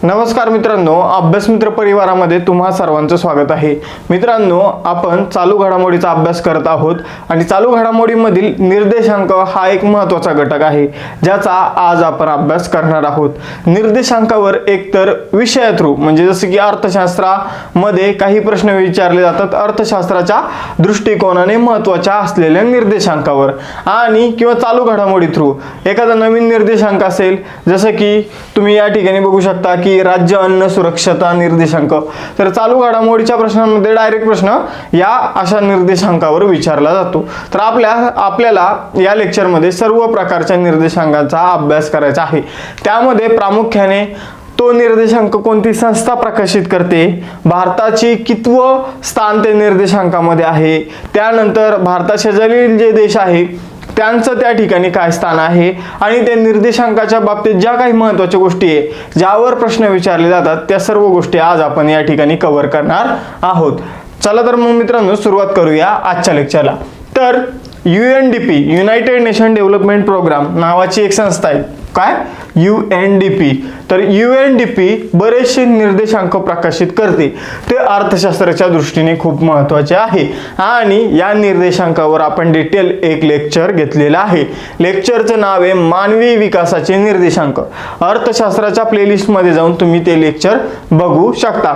नमस्कार मित्रांनो, अभ्यास मित्र परिवारामध्ये तुम्हा सर्वांचं स्वागत आहे। मित्रांनो, आपण चालू घडामोडीचा अभ्यास करत आहोत आणि चालू घडामोडीमधील निर्देशांक हा एक महत्त्वाचा घटक आहे ज्याचा आज आपण अभ्यास करणार आहोत। निर्देशांकावर एकतर विषय थ्रू म्हणजे जसे की अर्थशास्त्रामध्ये काही प्रश्न विचारले जातात अर्थशास्त्राच्या दृष्टिकोनाने महत्त्वाच्या असलेल्या निर्देशांकावर, आणि किंवा चालू घडामोडी थ्रू एखादा नवीन निर्देशांक असेल, जसं की तुम्ही या ठिकाणी बघू शकता की राज्य अन्न सुरक्षता निर्देशांक, तर चालू घडामोडीच्या प्रश्नांमध्ये डायरेक्ट प्रश्न या अशा निर्देशांकावर विचारला जातो। तर आपल्याला या लेक्चरमध्ये सर्व प्रकारच्या निर्देशांकांचा अभ्यास करायचा आहे। त्यामध्ये प्रामुख्याने तो निर्देशांक कोणती संस्था प्रकाशित करते, भारताची कितवं स्थान ते निर्देशांकामध्ये आहे, त्यानंतर भारताशेजारील जे देश आहे त्यांचं त्या ठिकाणी काय स्थान आहे, आणि त्या निर्देशांकाच्या बाबतीत ज्या काही महत्त्वाच्या गोष्टी आहे ज्यावर प्रश्न विचारले जातात त्या सर्व गोष्टी आज आपण या ठिकाणी कव्हर करणार आहोत। चला तर मग मित्रांनो सुरुवात करूया आजच्या लेक्चरला। तर UNDP United Nation Development Programme नावाची एक संस्था आहे। काय? UNDP। तर UNDP बरेचसे निर्देशांक प्रकाशित करते, ते अर्थशास्त्राच्या दृष्टीने खूप महत्त्वाचे आहे आणि या निर्देशांकावर आपण डिटेल एक लेक्चर घेतलेला आहे। लेक्चरचं नाव आहे मानवी विकासाचे निर्देशांक। अर्थशास्त्राच्या प्लेलिस्टमध्ये जाऊन तुम्ही ते लेक्चर बघू शकता।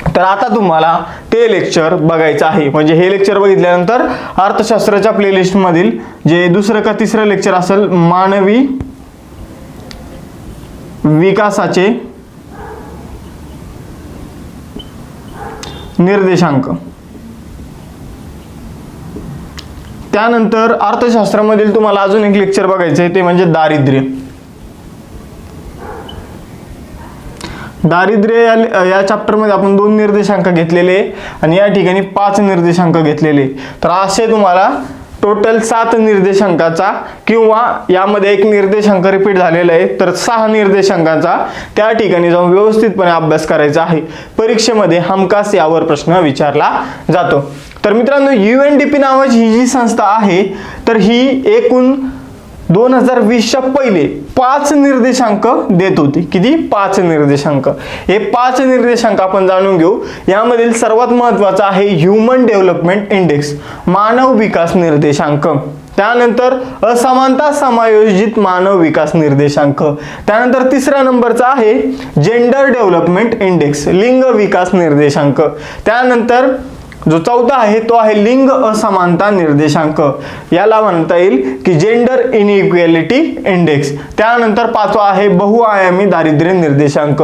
तर आता तुम्हाला ते लेक्चर बघायचं आहे, म्हणजे हे लेक्चर बघितल्यानंतर अर्थशास्त्राच्या प्लेलिस्ट मधील जे दुसरं का तिसरं लेक्चर असेल मानवी विकासाचे निर्देशांक, त्यानंतर अर्थशास्त्रामधील तुम्हाला अजून एक लेक्चर बघायचं आहे ते म्हणजे दारिद्र्य। दारिद्र्य या चॅप्टर मध्ये आपण 2 निर्देशांक घेतलेले आणि या ठिकाणी 5 निर्देशांक घेतलेले। तर असे तुम्हाला टोटल 7 निर्देशांकाचा किंवा यामध्ये एक निर्देशांक रिपीट झालेला आहे, तर 6 निर्देशांकाचा त्या ठिकाणी जाऊन व्यवस्थितपणे अभ्यास करायचा आहे। परीक्षेमध्ये हमखास यावर प्रश्न विचारला जातो। तर मित्रांनो, UNDP नावाची ही जी संस्था आहे तर ही एकूण 2020च्या पहिले 5 निर्देशांक देत होती। किती? 5 निर्देशांक। हे 5 निर्देशांक आपण जाणून घेऊ। यामधील सर्वात महत्त्वाचा आहे ह्यूमन डेव्हलपमेंट इंडेक्स, मानव विकास निर्देशांक। त्यानंतर असमानता समायोजित मानव विकास निर्देशांक। त्यानंतर तिसऱ्या नंबरचा आहे जेंडर डेव्हलपमेंट इंडेक्स, लिंग विकास निर्देशांक। त्यानंतर जो चौथा आहे तो आहे लिंग असमानता निर्देशांक, याला म्हणता येईल की जेंडर इनइक्वॅलिटी इंडेक्स। त्यानंतर पाचवा आहे बहुआयामी दारिद्र्य निर्देशांक,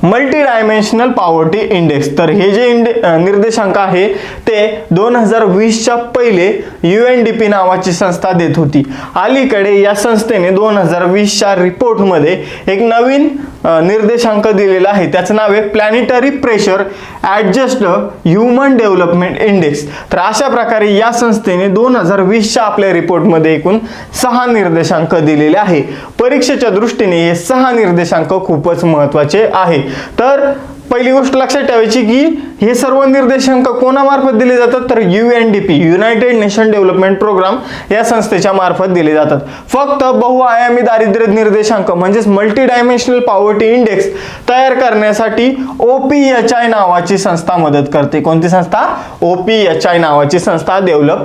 मल्टी डायमेन्शनल पॉवर्टी इंडेक्स। तर हे जे निर्देशांक आहे ते 2020च्या पहिले UNDP नावाची संस्था देत होती। अलीकडे या संस्थेने 2020च्या रिपोर्टमध्ये एक नवीन निर्देशांक दिलेला आहे, त्याचं नाव आहे planetary pressure adjust human development index. तर अशा प्रकारे या संस्थेने 2020च्या आपल्या रिपोर्टमध्ये एकूण 6 निर्देशांक दिलेले आहे। परीक्षेच्या दृष्टीने हे 6 निर्देशांक खूपच महत्त्वाचे आहे। तर पहिली गोष्ट लक्षात ठेवायची की हे सर्व निर्देशांक कोणामार्फत दिले जातात, तर UNDP United Nation Development Programme या संस्थेच्या मार्फत दिले जातात। फक्त बहुआयामी दारिद्र्य निर्देशांक म्हणजेच मल्टी डायमेन्शनल पॉवर्टी इंडेक्स तयार करण्यासाठी OPHI नावाची संस्था मदत करते। कोणती संस्था? OPHI नावाची संस्था डेव्हलप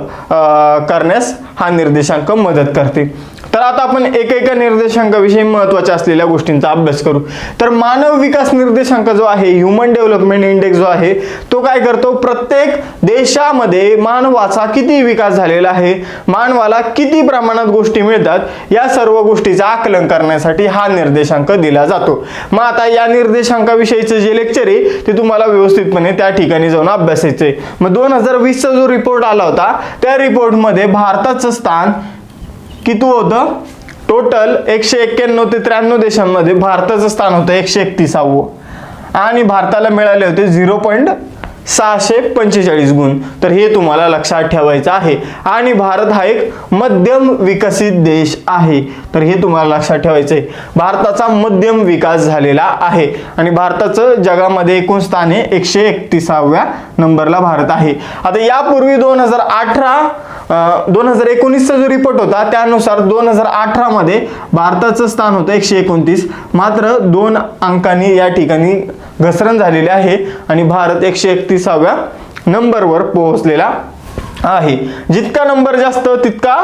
करण्यास हा निर्देशांक मदत करते। तर आता आपण एकेका निर्देशांकाविषयी महत्त्वाच्या असलेल्या गोष्टींचा अभ्यास करू। तर मानव विकास निर्देशांक जो आहे, ह्यूमन डेव्हलपमेंट इंडेक्स जो आहे, तो काय करतो, प्रत्येक देशामध्ये मानवाचा किती विकास झालेला आहे, मानवाला किती प्रमाणात गोष्टी मिळतात, या सर्व गोष्टीचं आकलन करण्यासाठी हा निर्देशांक दिला जातो। मग आता या निर्देशांकाविषयीचं जे लेक्चर आहे ते तुम्हाला व्यवस्थितपणे त्या ठिकाणी जाऊन अभ्यासायचं आहे। मग 2020चा जो रिपोर्ट आला होता त्या रिपोर्टमध्ये भारताचं स्थान किती होतं? टोटल 191 ते 93 देशांमध्ये भारताचं स्थान होतं 131वे आणि भारताला मिळाले होते 0.645 गुण। तर हे तुम्हाला लक्षात ठेवायचं आहे। आणि भारत हा एक मध्यम विकसित देश आहे। तर हे तुम्हाला लक्षात ठेवायचं आहे. भारताचा मध्यम विकास झालेला आहे आणि भारताचं जगामध्ये एकूण स्थान हे 131व्या नंबरला भारत आहे. आता यापूर्वी 2019चा जो रिपोर्ट होता त्यानुसार 2018 मध्ये भारताचं स्थान होतं 129, मात्र 2 अंकांनी या ठिकाणी घसरण झालेली आहे आणि भारत 131व्या नंबरवर पोहोचलेला आहे. जितका नंबर जास्त तितका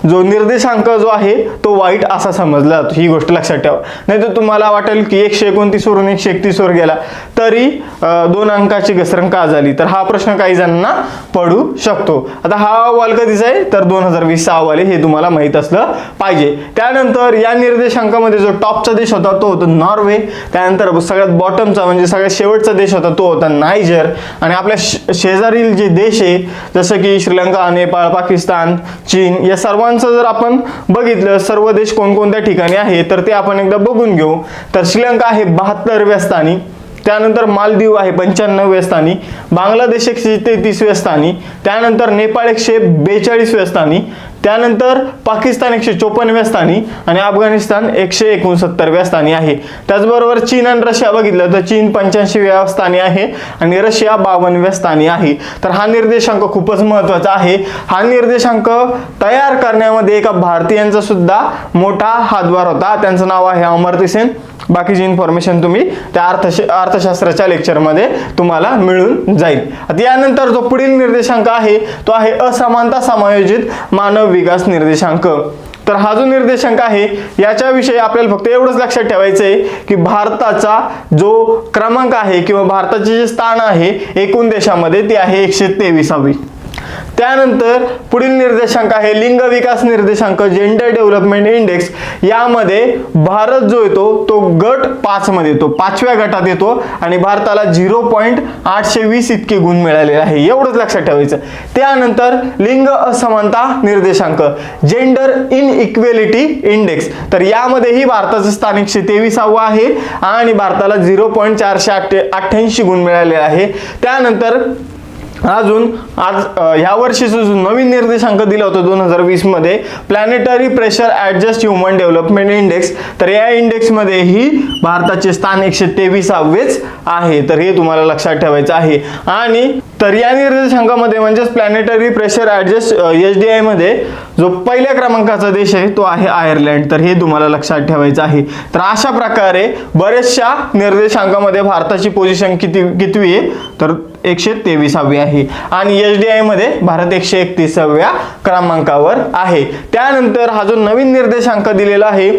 जो निर्देशांक जो आहे तो वाईट असा समजला जातो. ही गोष्ट लक्षात ठेवा. नाही तर तुम्हाला वाटेल की 129 वरून 131 वर गेला तरी 2 अंकाची घसरण का झाली, तर हा प्रश्न काही जणांना पडू शकतो. आता हा अहवाल कधीचा आहे तर 2020 चा अहवाल आहे, हे तुम्हाला माहित असलं पाहिजे. त्यानंतर या निर्देशांकामध्ये जो टॉपचा देश होता तो होता नॉर्वे. त्यानंतर सगळ्यात बॉटमचा म्हणजे सगळ्यात शेवटचा देश होता तो होता नायजर. आणि आपल्या शेजारील जे देश आहे जसं की श्रीलंका, नेपाळ, पाकिस्तान, चीन या सर्वांचं जर आपण बघितलं सर्व देश कोणकोणत्या ठिकाणी आहे तर ते आपण एकदा बघून घेऊ. तर श्रीलंका आहे 72व्या स्थानी, त्यानंतर मालदीव आहे 95व्या स्थानी, बांगलादेश 133व्या स्थानी, त्यानंतर नेपाळ 142व्या स्थानी, त्यानंतर पाकिस्तान 154व्या स्थानी आणि अफगाणिस्तान 169व्या स्थानी आहे. त्याचबरोबर चीन आणि रशिया बघितलं तर चीन 85व्या स्थानी आहे आणि रशिया 52व्या स्थानी आहे. तर हा निर्देशांक खूपच महत्त्वाचा आहे. हा निर्देशांक तयार करण्यामध्ये एका भारतीयांचा सुद्धा मोठा हातभार होता. त्यांचं नाव आहे अमर्त्य सेन. बाकीची इन्फॉर्मेशन तुम्ही त्या अर्थशास्त्राच्या लेक्चरमध्ये तुम्हाला मिळून जाईल. आता यानंतर जो पुढील निर्देशांक आहे तो आहे असमानता समायोजित मानव विकास निर्देशांक. तर हा जो निर्देशांक आहे याच्याविषयी आपल्याला फक्त एवढंच लक्षात ठेवायचं आहे की भारताचा जो क्रमांक आहे किंवा भारताचे जे स्थान आहे एकूण देशामध्ये ते आहे 123वी. त्यानंतर पुढील निर्देशांक आहे लिंग विकास निर्देशांक, जेंडर डेव्हलपमेंट इंडेक्स. यामध्ये भारत जो येतो तो गट 5 मध्ये येतो, 5व्या गटात येतो आणि भारताला 0.820 इतके गुण मिळालेले आहे. एवढंच लक्षात ठेवायचं. त्यानंतर लिंग असमानता निर्देशांक, जेंडर इनइक्वेलिटी इंडेक्स. तर यामध्येही भारताचं स्थान 123वा आहे आणि भारताला 0.488 गुण मिळालेले आहे. त्यानंतर अजून आज ह्या वर्षीचा जो नवीन निर्देशांक दिला होता 2020 मध्ये planetary pressure adjust human development index. तर या इंडेक्स मध्ये ही भारताचे स्थान 123वेच आहे. तर हे तुम्हाला लक्षात ठेवायचं आहे. आणि तर या निर्देशांकामध्ये म्हणजेच प्लॅनेटरी प्रेशर ऍडजस्ट HDI मध्ये जो पहिल्या क्रमांकाचा देश आहे तो आहे आयर्लंड. तर हे तुम्हाला लक्षात ठेवायचं आहे. तर अशा प्रकारे बरेचशा निर्देशांकामध्ये भारताची पोझिशन कितवी आहे तर 123वी आहे आणि HDI मध्ये भारत 131व्या क्रमांकावर आहे. त्यानंतर हा जो नवीन निर्देशांक दिलेला आहे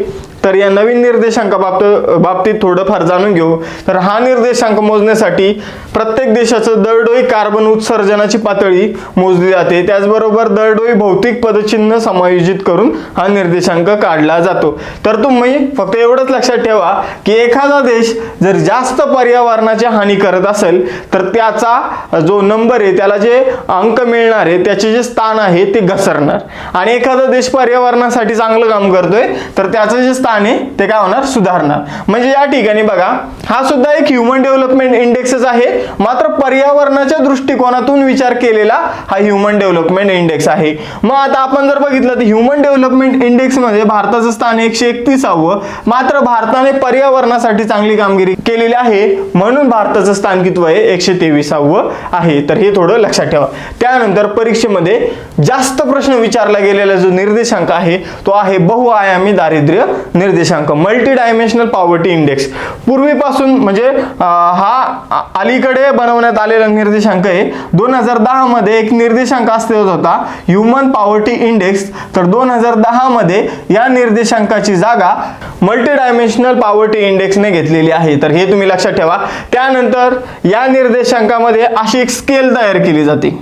तर या नवीन निर्देशांक बाबतीत थोडंफार जाणून घेऊ. तर हा निर्देशांक मोजण्यासाठी प्रत्येक देशाचं दरडोई कार्बन उत्सर्जनाची पातळी मोजली जाते. त्याचबरोबर दरडोई भौतिक पदचिन्ह समायोजित करून हा निर्देशांक काढला जातो. तर तुम्ही फक्त एवढंच लक्षात ठेवा की एखादा देश जर जास्त पर्यावरणाची हानी करत असेल तर त्याचा जो नंबर आहे त्याला जे अंक मिळणार आहे त्याचे जे स्थान आहे ते घसरणार आणि एखादा देश पर्यावरणासाठी चांगलं काम करतोय तर त्याचं जे स्थान आहे ते काय होणार सुधारणार. म्हणजे या ठिकाणी बघा हा सुद्धा एक ह्युमन डेव्हलपमेंट इंडेक्सच आहे, मात्र पर्यावरणाच्या दृष्टिकोनातून विचार केलेला हा ह्युमन डेव्हलपमेंट इंडेक्स आहे. मग आता आपण जर बघितलं तर ह्युमन डेव्हलपमेंट इंडेक्स मध्ये भारताचं स्थान 131व, मात्र भारताने पर्यावरणासाठी चांगली कामगिरी केलेली आहे म्हणून भारताचं स्थान किती आहे 123व आहे. तर हे थोडं लक्षात ठेवा. त्यानंतर परीक्षेमध्ये जास्त प्रश्न विचारला गेलेला जो निर्देशांक आहे तो आहे बहुआयामी दारिद्र्य निर्देशांक, मल्टी डायमेन्शनल पॉवर्टी इंडेक्स. पूर्वीपासून म्हणजे हा अलीकडे बनवण्यात आलेला निर्देशांक आहे. 2010 मध्ये एक निर्देशांक अस्तित्वात होता ह्युमन पॉवर्टी इंडेक्स. तर 2010 मध्ये या निर्देशांकाची जागा मल्टी डायमेन्शनल पॉवर्टी इंडेक्सने घेतलेली आहे. तर हे तुम्ही लक्षात ठेवा. त्यानंतर या निर्देशांकामध्ये अशी एक स्केल तयार केली जाते.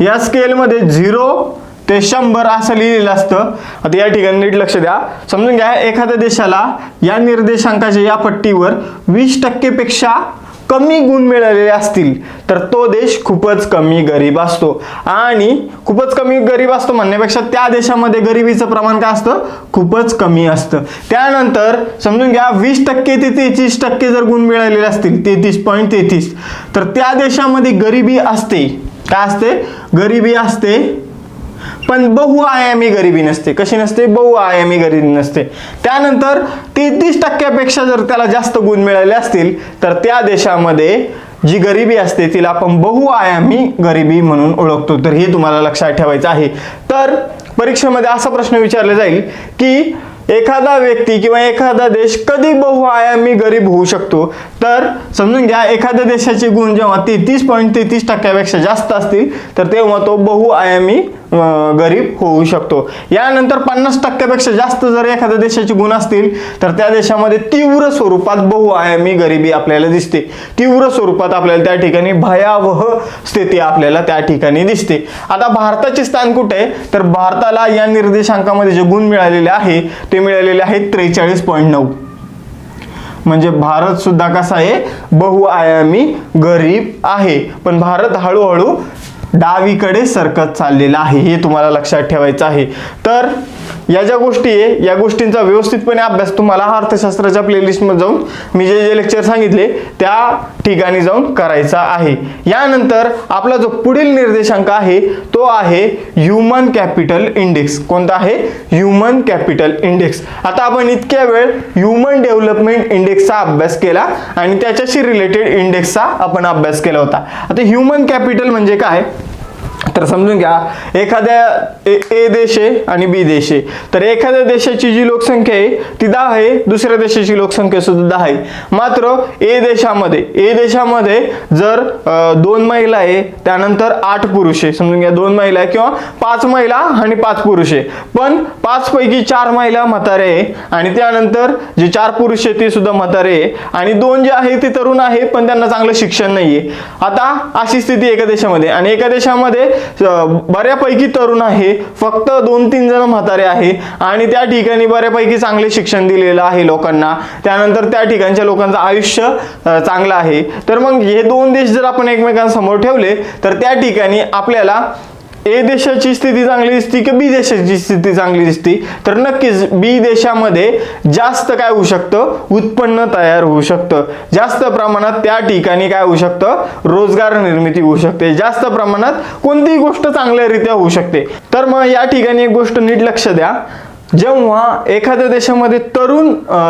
या स्केलमध्ये 0 ते 100 असं लिहिलेलं असतं. आता या ठिकाणी नीट लक्ष द्या. समजून घ्या एखाद्या देशाला या निर्देशांकाच्या या पट्टीवर 20% पेक्षा कमी गुण मिळालेले असतील तर तो देश खूपच कमी गरीब असतो. आणि खूपच कमी गरीब असतो म्हणण्यापेक्षा त्या देशामध्ये गरिबीचं प्रमाण काय असतं खूपच कमी असतं. त्यानंतर समजून घ्या 20% ते 33% जर गुण मिळालेले असतील 33.33 तर त्या देशामध्ये गरिबी असते. काय असते गरिबी असते. पण बहुआयामी गरिबी नसते. कशी नसते? बहुआयामी गरिबी नसते. त्यानंतर 33% जर त्याला जास्त गुण मिळाले असतील तर त्या देशामध्ये जी गरिबी असते तिला आपण बहुआयामी गरिबी म्हणून ओळखतो. तर हे तुम्हाला लक्षात ठेवायचं आहे. तर परीक्षेमध्ये असा प्रश्न विचारला जाईल की एखादा व्यक्ती किंवा एखादा देश कधी बहुआयामी गरीब होऊ शकतो? तर समजून घ्या, एखाद्या देशाचे गुण जेव्हा 33.33% जास्त असतील तर तेव्हा तो बहुआयामी गरीब होऊ शकतो. यानंतर 50% जास्त जर एखाद्या देशाचे गुण असतील तर त्या देशामध्ये तीव्र स्वरूपात बहुआयामी गरिबी आपल्याला दिसते. तीव्र स्वरूपात आपल्याला त्या ठिकाणी भयावह स्थिती आपल्याला त्या ठिकाणी दिसते. आता भारताचे स्थान कुठे आहे? तर भारताला या निर्देशांकामध्ये जे गुण मिळालेले आहे ते मिळालेले आहेत 43.9. म्हणजे भारत सुद्धा कसा आहे? बहुआयामी गरीब आहे. पण भारत हळूहळू डावीकडे सरकत चाललेला आहे, हे तुम्हाला लक्षात ठेवायचं आहे. तर या ज्या गोष्टी आहे या गोष्टींचा व्यवस्थितपणे अभ्यास तुम्हाला अर्थशास्त्राच्या प्लेलिस्टमध्ये जाऊन मी जे जे लेक्चर सांगितले त्या ठिकाणी जाऊन करायचा आहे. यानंतर आपला जो पुढील निर्देशांक आहे तो आहे ह्यूमन कॅपिटल इंडेक्स. कोणता आहे? Human capital index. आता आपण इतक्या वेळ ह्यूमन डेव्हलपमेंट इंडेक्सचा अभ्यास केला आणि त्याच्याशी रिलेटेड इंडेक्सचा आपण अभ्यास केला होता. आता ह्यूमन कॅपिटल म्हणजे काय तर समजून घ्या, एखाद्या ए देश आहे आणि बी देश आहे. तर एखाद्या देशाची जी लोकसंख्या आहे ती 10 आहे, दुसऱ्या देशाची लोकसंख्या सुद्धा 10 आहे. मात्र ए देशामध्ये जर 2 महिला आहे त्यानंतर 8 पुरुष आहे. समजून घ्या 2 महिला आहे किंवा 5 महिला आणि 5 पुरुष आहे. पण 5 पैकी 4 महिला म्हातारे आहे आणि त्यानंतर जे 4 पुरुष आहे ते सुद्धा म्हातारे आहे आणि 2 जे आहे ते तरुण आहे पण त्यांना चांगलं शिक्षण नाहीये. आता अशी स्थिती एका देशामध्ये आणि एका देशामध्ये बऱ्यापैकी तरुण आहे, फक्त 2-3 जण म्हातारे आहे आणि त्या ठिकाणी बऱ्यापैकी चांगले शिक्षण दिलेलं आहे लोकांना. त्यानंतर त्या ठिकाणच्या लोकांचं आयुष्य चांगलं आहे. तर मग हे 2 देश जर आपण एकमेकांसमोर ठेवले तर त्या ठिकाणी आपल्याला ए देशाची स्थिती चांगली दिसती की बी देशाची स्थिती चांगली दिसती? तर नक्कीच बी देशामध्ये जास्त काय होऊ शकतं? उत्पन्न तयार होऊ शकतं. जास्त प्रमाणात त्या ठिकाणी काय होऊ शकतं? रोजगार निर्मिती होऊ शकते. जास्त प्रमाणात कोणतीही गोष्ट चांगल्यारीत्या होऊ शकते. तर मग या ठिकाणी एक गोष्ट नीट लक्ष द्या, जेव्हा एखाद्या देशामध्ये तरुण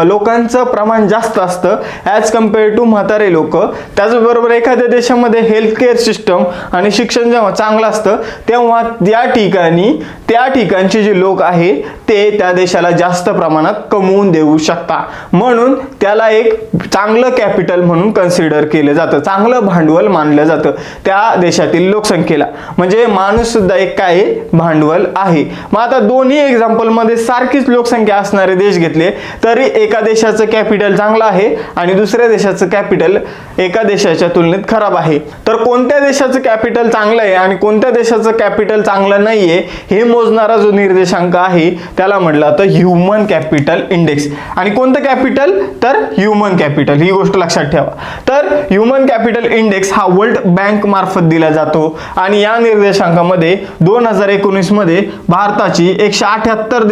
लोकांचं प्रमाण जास्त असतं ॲज कम्पेअर टू म्हातारे लोक, त्याचबरोबर एखाद्या देशामध्ये हेल्थकेअर सिस्टम आणि शिक्षण जेव्हा चांगलं असतं तेव्हा त्या ठिकाणचे जे लोक आहे ते त्या देशाला जास्त प्रमाणात कमवून देऊ शकता. म्हणून त्याला एक चांगलं कॅपिटल म्हणून कन्सिडर केलं जातं, चांगलं भांडवल मानलं जातं त्या देशातील लोकसंख्येला. म्हणजे माणूस सुद्धा एक काय भांडवल आहे. मग आता दोन्ही एक्झाम्पलमध्ये सारखीच लोकसंख्या असणारे देश घेतले तरी एका देशाचं कॅपिटल चांगलं आहे आणि दुसऱ्या देशाचं कॅपिटल एका देशाच्या तुलनेत खराब आहे. तर कोणत्या देशाचं कॅपिटल चांगलं आहे आणि कोणत्या देशाचं कॅपिटल चांगलं नाहीये हे मोजणारा जो निर्देशांक आहे त्याला म्हटलं जातं ह्यूमन कॅपिटल इंडेक्स. आणि कोणतं कॅपिटल? तर ह्यूमन कॅपिटल. ही गोष्ट लक्षात ठेवा. तर ह्यूमन कॅपिटल इंडेक्स हा वर्ल्ड बँक मार्फत दिला जातो आणि या निर्देशांकामध्ये 2019 मध्ये भारताची 178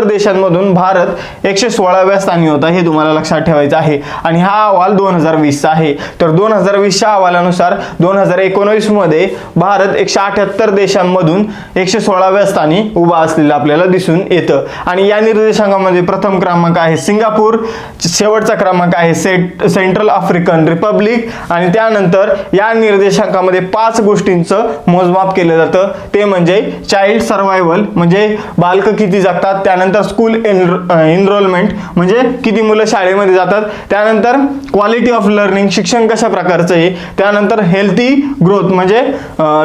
देशांमधून भारत 116व्या स्थानी होता. हे तुम्हाला लक्षात ठेवायचं आहे. आणि हा अहवाल 2020 चा आहे. तर 2020च्या अहवालानुसार 2019 मध्ये भारत 178 देशांमधून 116व्या स्थानी उभा असलेला आपल्याला दिसून येतं. आणि या निर्देशांकामध्ये प्रथम क्रमांक आहे सिंगापूर, शेवटचा क्रमांक आहे सेंट्रल आफ्रिकन रिपब्लिक आणि त्यानंतर या निर्देशांकामध्ये 5 गोष्टींचं मोजमाप केलं जातं. ते म्हणजे चाइल्ड सर्व्हायव्हल म्हणजे बालक किती जगतात, त्यानंतर स्कूल एनरोलमेंट म्हणजे किती मुलं शाळेमध्ये जातात, त्यानंतर क्वालिटी ऑफ लर्निंग शिक्षण कशा प्रकारचं आहे, त्यानंतर हेल्थी ग्रोथ म्हणजे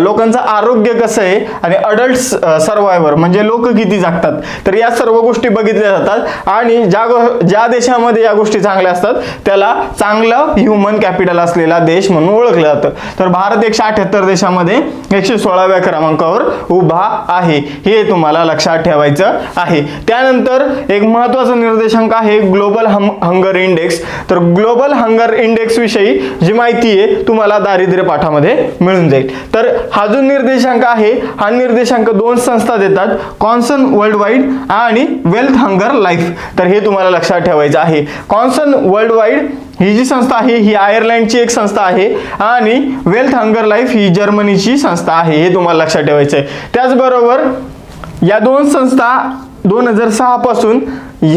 लोकांचं आरोग्य कसं आहे आणि अडल्ट सर्व्हायव्हर म्हणजे लोक किती जगतात. तर या सर्व गोष्टी बघितल्या जातात आणि ज्या देशामध्ये या गोष्टी चांगल्या असतात त्याला चांगलं ह्यूमन कॅपिटल असलेला देश म्हणून ओळखलं जातं. तर भारत 178 देशामध्ये 116व्या क्रमांकावर उभा आहे. हे तुम्हाला लक्षात ठेवायचं आहे. त्यानंतर एक महत्त्वाचा निर्देशांक आहे ग्लोबल हंगर इंडेक्स. तर ग्लोबल हंगर इंडेक्स विषयी जी माहिती आहे तुम्हाला दारिद्र्य पाठामध्ये मिळून जाईल. तर हा जो निर्देशांक आहे हा निर्देशांक 2 संस्था देतात, कॉन्सर्न वर्ल्ड वाईड आणि वेल्थ हंगर लाईफ. तर हे तुम्हाला लक्षात ठेवायचं आहे. कॉन्सर्न वर्ल्ड वाईड ही जी संस्था आहे ही आयर्लंडची एक संस्था आहे आणि वेल्थ हंगर लाईफ ही जर्मनीची संस्था आहे, हे तुम्हाला लक्षात ठेवायचं आहे. त्याचबरोबर या दोन संस्था 2006 पासून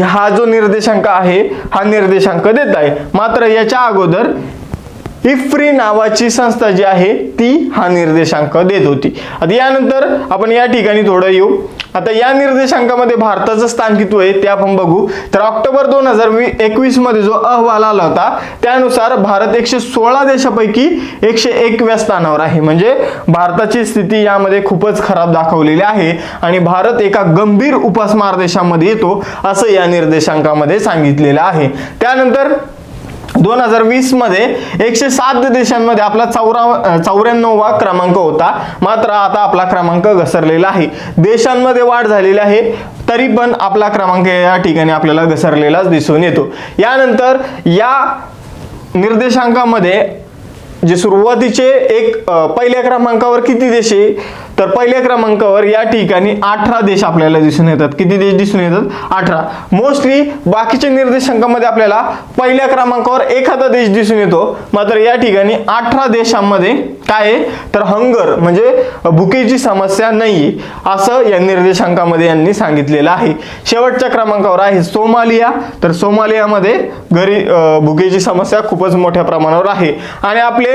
हा जो निर्देशांक आहे हा निर्देशांक देत आहे. मात्र याच्या अगोदर इफ्री नावाची संस्था जी आहे ती हा निर्देशांक देत होती. आता यानंतर आपण या ठिकाणी थोडं येऊ. आता या निर्देशांकामध्ये भारताचं स्थान किती आहे ते आपण बघू. तर ऑक्टोबर 2021 मध्ये जो अहवाल आला होता त्यानुसार भारत 116 देशापैकी 101व्या स्थानावर आहे. म्हणजे भारताची स्थिती यामध्ये खूपच खराब दाखवलेली आहे आणि भारत एका गंभीर उपासमार देशामध्ये येतो असं या निर्देशांकामध्ये सांगितलेलं आहे. त्यानंतर 2020 मध्ये 107 देशांमध्ये आपला 94वा क्रमांक होता. मात्र आता आपला क्रमांक घसरलेला आहे. देशांमध्ये वाढ झालेली आहे तरी पण आपला क्रमांक या ठिकाणी आपल्याला घसरलेलाच दिसून येतो. यानंतर या निर्देशांकामध्ये जे सुरुवातीचे पहिल्या क्रमांकावर किती देश आहे तर पहिल्या क्रमांकावर या ठिकाणी 18 देश आपल्याला दिसून येतात. किती देश दिसून येतात? 18. मोस्टली बाकीच्या निर्देशांकामध्ये आपल्याला पहिल्या क्रमांकावर एखादा देश दिसून येतो. मात्र या ठिकाणी 18 देशांमध्ये काय आहे तर हंगर म्हणजे भुकेची समस्या नाहीये असं या निर्देशांकामध्ये यांनी सांगितलेलं आहे. शेवटच्या क्रमांकावर आहे सोमालिया. तर सोमालियामध्ये भुकेची समस्या खूपच मोठ्या प्रमाणावर आहे. आणि आपले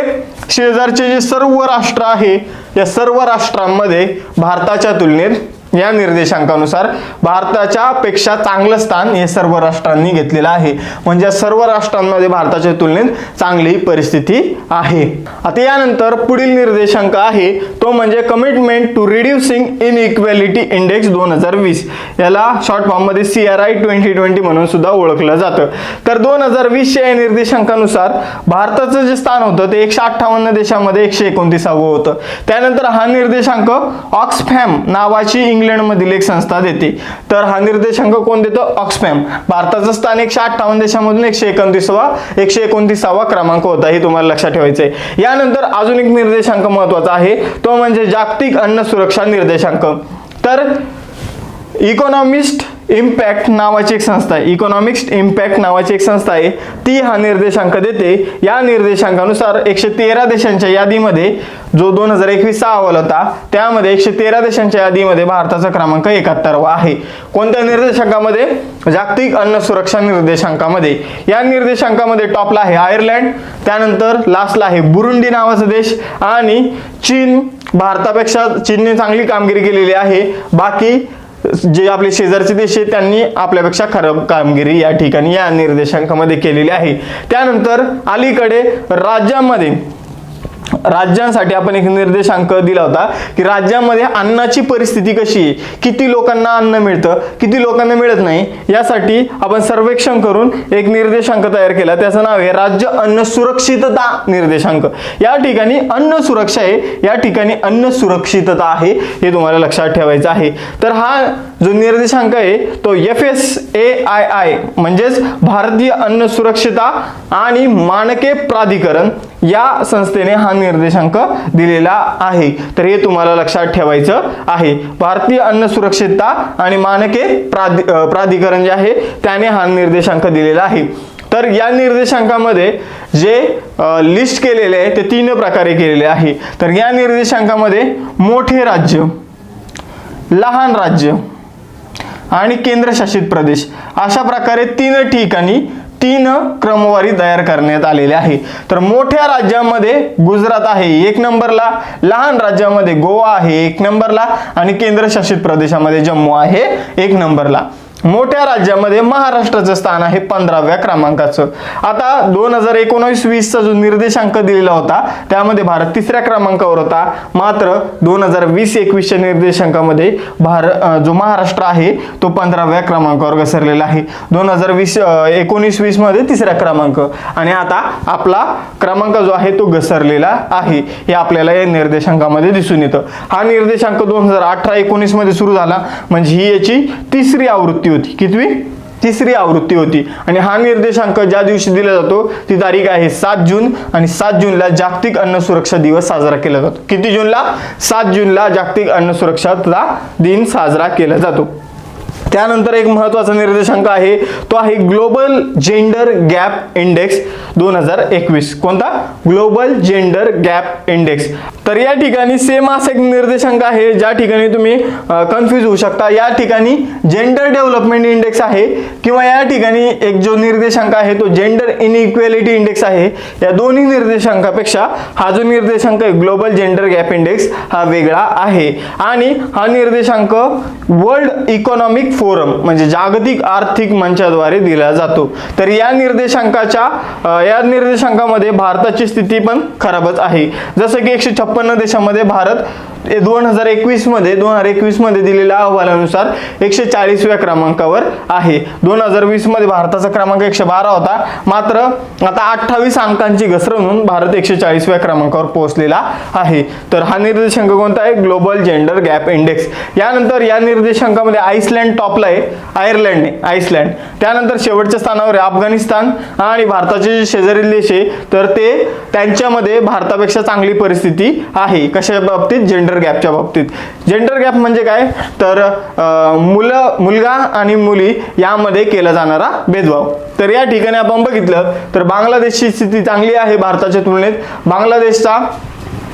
शेजारचे जे सर्व राष्ट्र आहे या सर्व राष्ट्रांमध्ये भारताच्या तुलनेत या निर्देशांकानुसार भारताच्या पेक्षा चांगलं स्थान हे सर्व राष्ट्रांनी घेतलेलं आहे. म्हणजे सर्व राष्ट्रांमध्ये भारताच्या तुलनेत चांगली परिस्थिती आहे. आता यानंतर पुढील निर्देशांक आहे तो म्हणजे commitment to reducing inequality index 2020. याला शॉर्ट फॉर्म मध्ये CRI 2020 म्हणून सुद्धा ओळखलं जातं. तर 2020च्या या निर्देशांकानुसार भारताचं जे स्थान होतं ते 158 देशांमध्ये 129वं होतं. त्यानंतर हा निर्देशांक ऑक्सफॅम नावाची इंग्लंड मधील एक संस्था देते. तर हा निर्देशांक कोण देतं? ऑक्सफॅम. भारताचं स्थान 158 देशांमधून 129वा क्रमांक होता, हे तुम्हाला लक्षात ठेवायचं आहे. यानंतर अजून एक निर्देशांक महत्वाचा आहे तो म्हणजे जागतिक अन्न सुरक्षा निर्देशांक. तर इकॉनॉमिस्ट इम्पॅक्ट नावाची एक संस्था आहे. इकॉनॉमिक्स इम्पॅक्ट नावाची एक संस्था आहे ती हा निर्देशांक देते. या निर्देशांकानुसार 113 देशांच्या यादीमध्ये जो 2021 अहवाल होता त्यामध्ये 113 देशांच्या यादीमध्ये भारताचा क्रमांक 71वा आहे. कोणत्या निर्देशांकामध्ये? जागतिक अन्न सुरक्षा निर्देशांकामध्ये. या निर्देशांकामध्ये टॉपला आहे आयर्लंड, त्यानंतर लास्टला आहे बुरुंडी नावाचा देश आणि चीन. भारतापेक्षा चीनने चांगली कामगिरी केलेली आहे. बाकी जे आपले शेजारचे देश आहेत त्यांनी आपल्यापेक्षा खराब कामगिरी या ठिकाणी या निर्देशांकामध्ये केलेली आहे. त्यानंतर अलीकडे राज्यांसाठी आपण एक निर्देशांक दिला होता की राज्यामध्ये अन्नाची परिस्थिती कशी आहे, किती लोकांना अन्न मिळतं, किती लोकांना मिळत नाही, यासाठी आपण सर्वेक्षण करून एक निर्देशांक तयार केला. त्याचं नाव आहे राज्य अन्न सुरक्षितता निर्देशांक. या ठिकाणी अन्न सुरक्षा आहे, या ठिकाणी अन्न सुरक्षितता आहे, हे तुम्हाला लक्षात ठेवायचं आहे. तर हा जो निर्देशांक आहे तो FSAII म्हणजेच भारतीय अन्न सुरक्षितता आणि मानके प्राधिकरण या संस्थेने हा निर्देशांक दिलेला आहे. तर हे तुम्हाला लक्षात ठेवायचं आहे. भारतीय अन्न सुरक्षितता आणि मानके प्राधिकरण जे आहे त्याने हा निर्देशांक दिलेला आहे. तर या निर्देशांकामध्ये जे लिस्ट केलेले आहे ते 3 प्रकारे केलेले आहे. तर या निर्देशांकामध्ये मोठे राज्य, लहान राज्य आणि केंद्रशासित प्रदेश अशा प्रकारे 3 ठिकाणी 3 क्रमवारी तयार करण्यात आलेले आहे. तर मोठ्या राज्यामध्ये गुजरात आहे 1 नंबरला, लहान राज्यामध्ये गोवा आहे 1 नंबरला आणि केंद्रशासित प्रदेशामध्ये जम्मू आहे 1 नंबरला. मोठ्या राज्यामध्ये महाराष्ट्राचं स्थान आहे 15व्या क्रमांकाचं. आता 2019-20चा जो निर्देशांक दिलेला होता त्यामध्ये भारत 3ऱ्या क्रमांकावर होता. मात्र 2020-21च्या निर्देशांकामध्ये जो महाराष्ट्र आहे तो 15व्या क्रमांकावर घसरलेला आहे. 2019-20 मध्ये 3रा क्रमांक आणि आता आपला क्रमांक जो आहे तो घसरलेला आहे, हे आपल्याला या निर्देशांकामध्ये दिसून येतं. हा निर्देशांक 2018-19 मध्ये सुरू झाला म्हणजे ही याची 3री आवृत्ती होती. कितवी? 3री आवृत्ती होती. आणि हा निर्देशांक ज्या दिवशी दिला जातो ती तारीख आहे 7 जून आणि 7 जूनला जागतिक अन्न सुरक्षा दिवस साजरा केला जातो. किती जूनला? 7 जूनला जागतिक अन्न सुरक्षा दिन साजरा केला जातो. त्यानंतर एक महत्त्वाचा निर्देशांक आहे, तो आहे ग्लोबल जेंडर गॅप इंडेक्स 2021. कोणता? Global gender gap index. तर या ठिकाणी सेम असा एक निर्देशांक आहे ज्या ठिकाणी तुम्ही कन्फ्यूज होऊ शकता. या ठिकाणी जेंडर डेव्हलपमेंट इंडेक्स आहे किंवा या ठिकाणी एक जो निर्देशांक आहे तो जेंडर इनइक्वॅलिटी इंडेक्स आहे. या दोन्ही निर्देशांकापेक्षा हा जो निर्देशांक आहे ग्लोबल जेंडर गॅप इंडेक्स हा वेगळा आहे आणि हा निर्देशांक वर्ल्ड इकॉनॉमिक फोरम म्हणजे जागतिक आर्थिक मंचाद्वारे दिला जातो. तर या निर्देशांकामध्ये भारताची स्थिती पण खराबच आहे. जसं की 156 देशामध्ये भारत 2021 मध्ये दिलेल्या अहवालानुसार 140व्या क्रमांकावर आहे. 2020 मध्ये भारताचा क्रमांक 112 होता. मात्र आता 28 अंकांची घसरण होऊन भारत 140व्या क्रमांकावर पोहोचलेला आहे. तर हा निर्देशांक कोणता आहे? Global gender gap index. यानंतर या निर्देशांकामध्ये आइसलँड टॉपला आहे, आइसलँड. त्यानंतर शेवटच्या स्थानावर आहे अफगाणिस्तान आणि भारताचे जे शेजारील देश आहे तर ते त्यांच्यामध्ये भारतापेक्षा चांगली परिस्थिती आहे. कशा बाबतीत? जेंडर गॅपच्या बाबतीत. जेंडर गॅप म्हणजे काय? तर मुलगा आणि मुली यामध्ये केला जाणारा भेदभाव. तर या ठिकाणी आपण बघितलं तर बांगलादेशची स्थिती चांगली आहे भारताच्या तुलनेत. बांगलादेशचा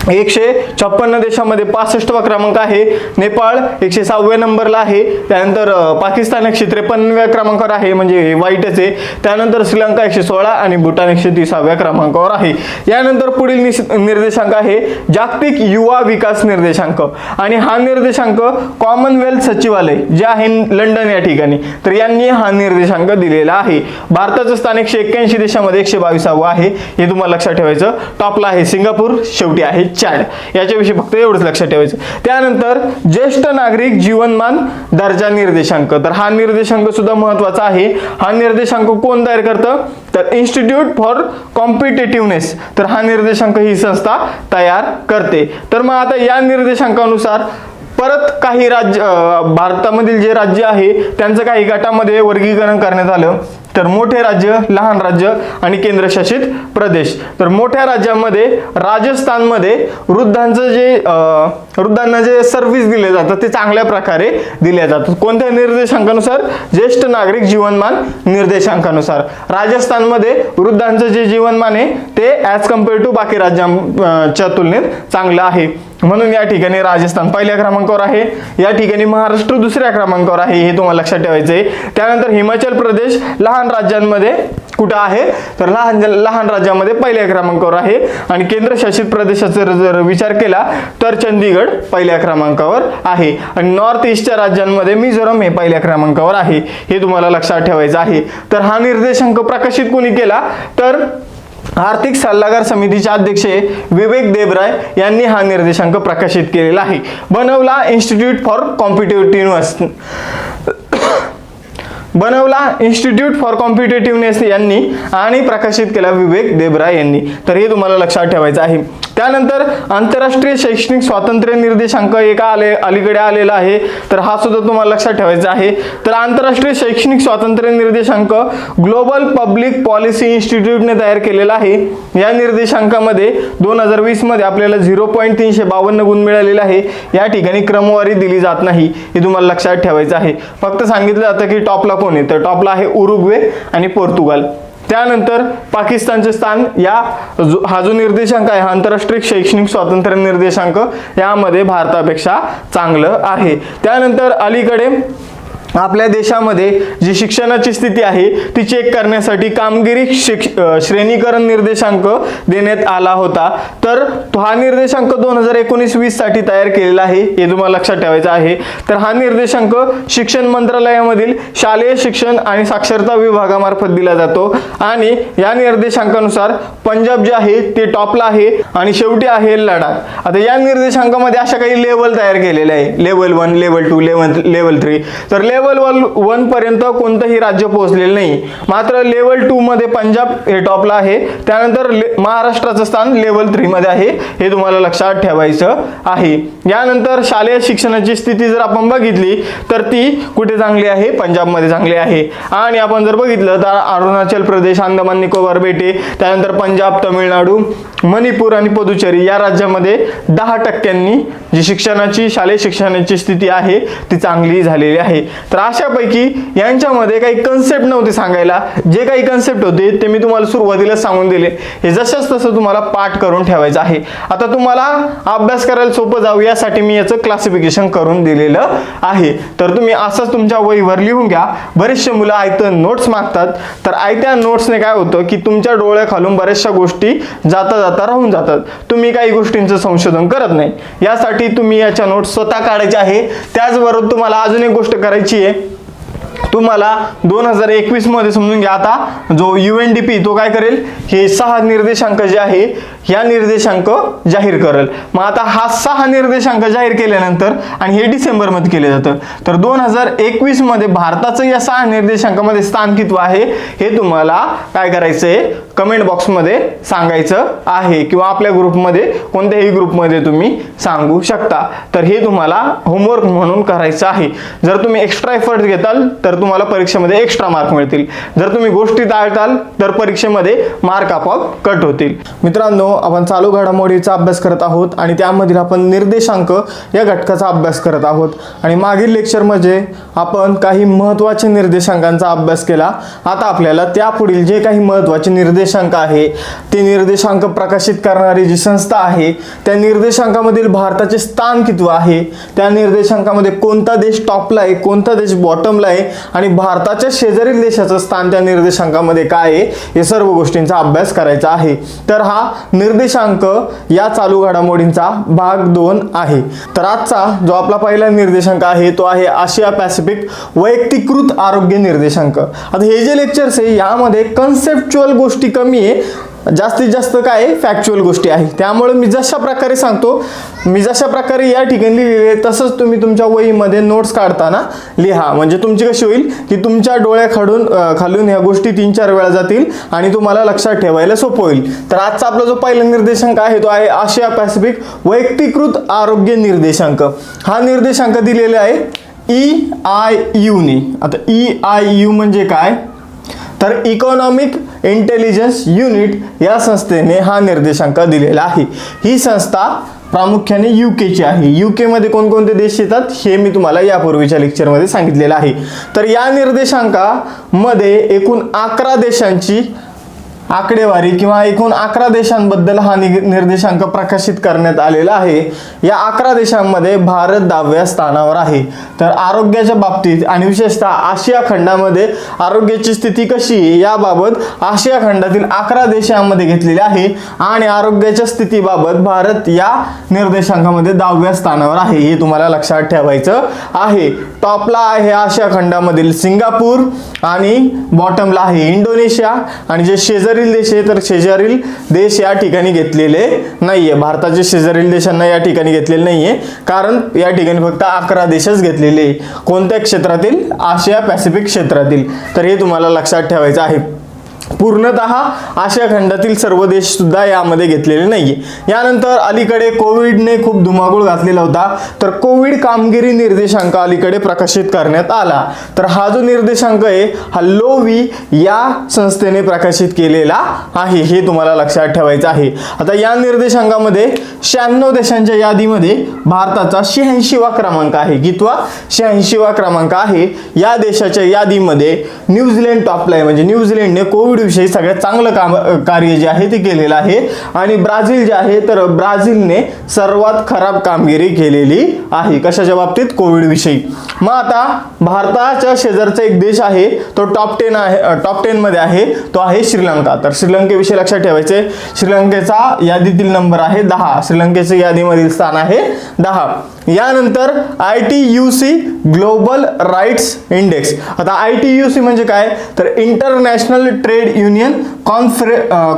156 देशामध्ये 65वा क्रमांक आहे. नेपाळ 106व्या नंबरला आहे. त्यानंतर पाकिस्तान 153व्या क्रमांकावर आहे, म्हणजे वाईटच आहे. त्यानंतर श्रीलंका 116 आणि भूटान 130व्या क्रमांकावर आहे. यानंतर पुढील निर्देशांक आहे जागतिक युवा विकास निर्देशांक आणि हा निर्देशांक कॉमनवेल्थ सचिवालय जे आहे लंडन या ठिकाणी तर यांनी हा निर्देशांक दिलेला आहे. भारताचं स्थान 181 देशामध्ये 122वं आहे. हे तुम्हाला लक्षात ठेवायचं. टॉपला आहे सिंगापूर, शेवटी आहे चॅड. याच्याविषयी फक्त एवढंच लक्षात ठेवायचं. त्यानंतर ज्येष्ठ नागरिक जीवनमान दर्जा निर्देशांक. तर हा निर्देशांक सुद्धा महत्त्वाचा आहे. हा निर्देशांक कोण तयार करतं? तर इन्स्टिट्यूट फॉर कॉम्पिटेटिव्हनेस. तर हा निर्देशांक ही संस्था तयार करते. तर मग आता या निर्देशांकानुसार परत काही राज्य भारतामधील जे राज्य आहे त्यांचं काही गटामध्ये वर्गीकरण करण्यात आलं. तर मोठे राज्य, लहान राज्य आणि केंद्रशासित प्रदेश. तर मोठ्या राज्यामध्ये राजस्थानमध्ये वृद्धांना जे सर्व्हिस दिले जातात ते चांगल्या प्रकारे दिले जातात. कोणत्या निर्देशांकानुसार? ज्येष्ठ नागरिक जीवनमान निर्देशांकानुसार. राजस्थानमध्ये वृद्धांचं जे जीवनमान आहे ते ॲज कम्पेअर टू बाकी राज्यांच्या तुलनेत चांगलं आहे. म्हणून या ठिकाणी राजस्थान पहिल्या क्रमांकावर आहे. या ठिकाणी महाराष्ट्र दुसऱ्या क्रमांकावर आहे. हे तुम्हाला लक्षात ठेवायचं आहे. त्यानंतर हिमाचल प्रदेश लहान राज्यांमध्ये कुठं आहे? तर लहान राज्यामध्ये पहिल्या क्रमांकावर आहे. आणि केंद्रशासित प्रदेशाचा जर विचार केला तर चंदीगड पहिल्या क्रमांकावर आहे. आणि नॉर्थ ईस्टच्या राज्यांमध्ये मिझोरम हे पहिल्या क्रमांकावर आहे. हे तुम्हाला लक्षात ठेवायचं आहे. तर हा निर्देशांक प्रकाशित कोणी केला? तर आर्थिक सल्लागार समितीचे अध्यक्ष विवेक देबराय यांनी हा निर्देशांक प्रकाशित केलेला आहे. बनवला इन्स्टिट्यूट फॉर कॉम्पिटेटिव्हनेस यांनी आणि प्रकाशित केला विवेक देबराय यांनी. तर हे तुम्हाला लक्षात ठेवायचं आहे. त्यानंतर आंतरराष्ट्रीय शैक्षणिक स्वातंत्र्य निर्देशांक एक अलीकडे आलेला आहे. तर हा सुद्धा तुम्हाला लक्षात ठेवायचा आहे. तर आंतरराष्ट्रीय शैक्षणिक स्वातंत्र्य निर्देशांक ग्लोबल पब्लिक पॉलिसी इन्स्टिट्यूटने तयार केलेला आहे. या निर्देशांकामध्ये 2020 मध्ये आपल्याला 0.352 गुण मिळालेले आहे. या ठिकाणी क्रमवारी दिली जात नाही. हे तुम्हाला लक्षात ठेवायचं आहे. फक्त सांगितलं जातं की टॉपला कोण आहे? तर टॉपला आहे उरुग्वे आणि पोर्तुगाल. त्यानंतर पाकिस्तानचे स्थान हा जो निर्देशांक आहे आंतरराष्ट्रीय शैक्षणिक स्वातंत्र्य निर्देशांक यामध्ये भारतापेक्षा चांगलं आहे. त्यानंतर अलीकडे आपल्या देशामध्ये जी शिक्षणाची स्थिती आहे ती चेक करण्यासाठी कामगिरी श्रेणीकरण निर्देशांक देण्यात आला होता. तर हा निर्देशांक 2019-20 साठी तयार केलेला आहे. हे तुम्हाला लक्षात ठेवायचं आहे. तर हा निर्देशांक शिक्षण मंत्रालयामधील शालेय शिक्षण आणि साक्षरता विभागामार्फत दिला जातो आणि या निर्देशांकानुसार पंजाब जे आहे ते टॉपला आहे आणि शेवटी आहे लडाख. आता या निर्देशांकामध्ये अशा काही लेवल तयार केलेल्या आहे. Level 1, level 2, level 3. तर लेवल 1 पर्यंत कोणतंही राज्य पोहोचलेलं नाही. मात्र लेवल 2 मध्ये पंजाब हे टॉपला आहे. त्यानंतर महाराष्ट्राचं स्थान लेवल 3 मध्ये आहे. हे तुम्हाला लक्षात ठेवायचं आहे. यानंतर शालेय शिक्षणाची स्थिती जर आपण बघितली तर ती कुठे चांगली आहे? पंजाबमध्ये चांगली आहे. आणि आपण जर बघितलं तर अरुणाचल प्रदेश, अंदमान निकोबार बेटे, त्यानंतर पंजाब, तमिळनाडू, मणिपूर आणि पुदुचेरी या राज्यामध्ये 10% जी शिक्षणाची शालेय शिक्षणाची स्थिती आहे ती चांगली झालेली आहे. तर अशापैकी यांच्यामध्ये काही कन्सेप्ट नव्हते सांगायला, जे काही कन्सेप्ट होते ते मी तुम्हाला सुरुवातीला सांगून दिले. हे जसंच तसं तुम्हाला पाठ करून ठेवायचं आहे. आता तुम्हाला अभ्यास करायला सोपं जाऊ यासाठी मी याचं क्लासिफिकेशन करून दिलेलं आहे. तर तुम्ही असंच तुमच्या वहीवर लिहून घ्या. बरेचसे मुलं आयतं नोट्स मागतात, तर आयत्या नोट्सने काय होतं की तुमच्या डोळ्याखालून बऱ्याचशा गोष्टी जाता जाता राहून जातात. तुम्ही काही गोष्टींचं संशोधन करत नाही. यासाठी तुम्ही याच्या नोट्स स्वतः काढायच्या आहे. त्याचबरोबर तुम्हाला अजून एक गोष्ट करायची आहे. तुम्हाला 2021 मध्ये समजून घ्या, आता जो UNDP तो काय करेल, हे 6 निर्देशांक जे आहे ह्या निर्देशांक जाहीर करेल. मग आता हा 6 निर्देशांक जाहीर केल्यानंतर आणि हे डिसेंबर मध्ये केले जातं, तर 2021 मध्ये भारताचं या 6 निर्देशांकामध्ये स्थान किती आहे हे तुम्हाला काय करायचंय, कमेंट बॉक्समध्ये सांगायचं आहे किंवा आपल्या ग्रुपमध्ये कोणत्याही ग्रुपमध्ये तुम्ही सांगू शकता. तर हे तुम्हाला होमवर्क म्हणून करायचं आहे. जर तुम्ही एक्स्ट्रा एफर्ट घेताल तर तुम्हाला परीक्षेमध्ये एक्स्ट्रा मार्क मिळतील. जर तुम्ही गोष्टी टाळताल तर परीक्षेमध्ये मार्क आपोआप कट होतील. मित्रांनो, आपण चालू घडामोडीचा अभ्यास करत आहोत आणि त्यामधील आपण निर्देशांक या घटकाचा अभ्यास करत आहोत. आणि मागील लेक्चरमध्ये आपण काही महत्त्वाचे निर्देशांकांचा अभ्यास केला. आता आपल्याला त्यापुढील जे काही महत्त्वाचे निर्देशांक आहे ते निर्देशांक प्रकाशित करणारी जी संस्था आहे त्या निर्देशांकामधील भारताचे स्थान किती आहे, त्या निर्देशांकामध्ये कोणता देश टॉपला आहे, कोणता देश बॉटमला आहे आणि भारताच्या शेजारील देशाचं स्थान त्या निर्देशांकामध्ये काय आहे, हे सर्व गोष्टींचा अभ्यास करायचा आहे. तर हा निर्देशांक या चालू घडामोडींचा भाग 2 आहे. तर आजचा जो आपला पहिला निर्देशांक आहे तो आहे आशिया पॅसिफिक वैयक्तिकृत आरोग्य निर्देशांक. आता हे जे लेक्चर्स आहे यामध्ये कन्सेप्च्युअल गोष्टी कमी आहे, जास्तीत जास्त काय फॅक्च्युअल गोष्टी आहे. त्यामुळे मी जशा प्रकारे सांगतो, मी जशा प्रकारे या ठिकाणी लिहिले तसंच तुम्ही तुमच्या वहीमध्ये नोट्स काढताना लिहा. म्हणजे तुमची कशी होईल की तुमच्या खालून ह्या गोष्टी 3-4 वेळा जातील आणि तुम्हाला लक्षात ठेवायला सोपं होईल. तर आजचा आपला जो पहिला निर्देशांक आहे तो आहे आशिया पॅसिफिक वैयक्तिकृत आरोग्य निर्देशांक. हा निर्देशांक दिलेला आहे EIU ने. आता EIU म्हणजे काय, तर इकॉनॉमिक इंटेलिजन्स युनिट या संस्थेने हा निर्देशांक दिलेला आहे. ही संस्था प्रामुख्याने UK ची आहे. UK मध्ये कोणकोणते देश येतात हे मी तुम्हाला यापूर्वीच्या लेक्चरमध्ये सांगितलेलं आहे. तर या निर्देशांकामध्ये एकूण 11 देशांची आकडेवारी किंवा एकूण 11 देशांबद्दल हा निर्देशांक प्रकाशित करण्यात आलेला आहे. या 11 देशांमध्ये भारत 10व्या स्थानावर आहे. तर आरोग्याच्या बाबतीत आणि विशेषतः आशिया खंडामध्ये आरोग्याची स्थिती कशी आहे याबाबत आशिया खंडातील 11 देशांमध्ये घेतलेले आहे आणि आरोग्याच्या स्थितीबाबत भारत या निर्देशांकामध्ये 10व्या स्थानावर आहे. हे तुम्हाला लक्षात ठेवायचं आहे. टॉपला आहे आशिया खंडामधील सिंगापूर आणि बॉटमला आहे इंडोनेशिया आणि जे शेजारील देश आहे तर शेजारील देश या ठिकाणी घेतलेले नाहीये. भारताचे शेजारील देशांना या ठिकाणी घेतलेले नाहीये कारण या ठिकाणी फक्त 11 देशच घेतलेले. कोणत्या क्षेत्रातील, आशिया पॅसिफिक क्षेत्रातील. तर हे तुम्हाला लक्षात ठेवायचं आहे. पूर्णतः आशिया खंडातील सर्व देश सुद्धा यामध्ये घेतलेले नाहीये. यानंतर अलीकडे कोविडने खूप धुमाकूळ घातलेला होता, तर कोविड कामगिरी निर्देशांक अलीकडे प्रकाशित करण्यात आला. तर हा जो निर्देशांक आहे हा लोवी या संस्थेने प्रकाशित केलेला आहे. हे तुम्हाला लक्षात ठेवायचं आहे. आता या निर्देशांकामध्ये 96 देशांच्या यादीमध्ये भारताचा 86वा क्रमांक आहे. कितवा? 86वा क्रमांक आहे. या देशाच्या यादीमध्ये न्यूझीलंड टॉपला आहे. म्हणजे न्यूझीलंडने कोविड विषयी सगळ्यात चांगलं कार्य जे आहे ते केलेलं आहे. आणि ब्राझील जे आहे तर ब्राझीलने सर्वात खराब कामगिरी केलेली आहे. कशाच्या बाबतीत? कोविड विषयी. मग आता भारताच्या शेजारचा एक देश आहे तो टॉप 10 आहे, टॉप 10 मध्ये आहे, तो आहे श्रीलंका. तर श्रीलंकेविषयी लक्षात ठेवायचे. श्रीलंकेचा यादीतील नंबर आहे 10. श्रीलंकेच्या यादीमधील स्थान आहे 10. यानंतर ITUC ग्लोबल राईट्स इंडेक्स. आता ITUC म्हणजे काय, तर इंटरनॅशनल ट्रेड युनियन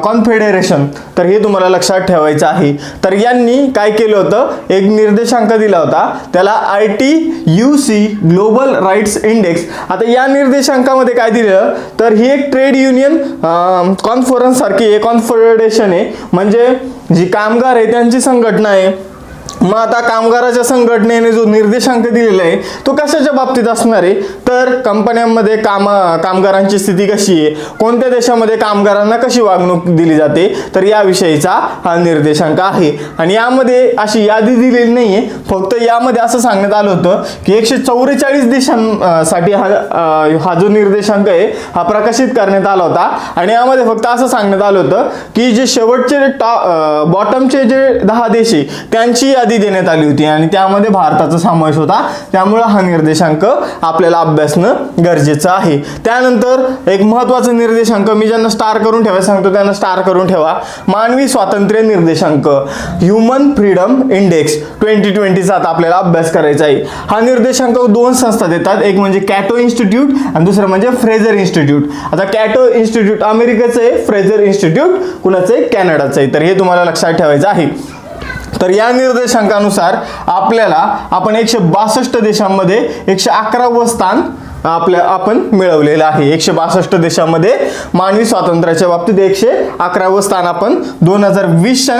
कॉन्फेडरेशन. तर हे तुम्हाला लक्षात ठेवायचं आहे. तर यांनी काय केलं होतं, एक निर्देशांक दिला होता, त्याला ITUC ग्लोबल राईट्स इंडेक्स. आता या निर्देशांकामध्ये काय दिलं, तर ही एक ट्रेड युनियन कॉन्फरन्स सारखी एक कॉन्फेडरेशन आहे. म्हणजे जी कामगार आहे त्यांची संघटना आहे मग आता कामगाराच्या संघटनेने जो निर्देशांक दिलेला आहे तो कशाच्या बाबतीत असणार आहे, तर कंपन्यांमध्ये कामगारांची स्थिती कशी आहे, कोणत्या देशामध्ये कामगारांना कशी वागणूक दिली जाते, तर याविषयीचा हा निर्देशांक आहे. आणि यामध्ये अशी यादी दिलेली नाहीये, फक्त यामध्ये असं सांगण्यात आलं होतं की 144 देशांसाठी हा जो निर्देशांक आहे हा प्रकाशित करण्यात आला होता. आणि यामध्ये फक्त असं सांगण्यात आलं होतं की जे शेवटचे बॉटमचे जे 10 देश आहे त्यांची यादी देण्यात आली होती आणि त्यामध्ये भारताचा समावेश होता. त्यामुळे हा निर्देशांक आपल्याला अभ्यासणं गरजेचं आहे. त्यानंतर एक महत्त्वाचा निर्देशांक मी ज्यांना स्टार करून ठेवायला सांगतो त्यांना स्टार करून ठेवा. मानवी स्वातंत्र्य निर्देशांक, ह्युमन फ्रीडम इंडेक्स 2020चा आता आपल्याला अभ्यास करायचा आहे. हा निर्देशांक 2 संस्था देतात, एक म्हणजे कॅटो इन्स्टिट्यूट आणि दुसरं म्हणजे फ्रेझर इन्स्टिट्यूट. आता कॅटो इन्स्टिट्यूट अमेरिकेचं आहे, फ्रेझर इन्स्टिट्यूट कुणाचं आहे, कॅनडाचं आहे. तर हे तुम्हाला लक्षात ठेवायचं आहे. तर या निर्देशांकानुसार आपण 162 देशांमध्ये 111वे स्थान आपण मिळवलेलं आहे. 162 देशांमध्ये मानवी स्वातंत्र्याच्या बाबतीत 111वे स्थान आपण 2020च्या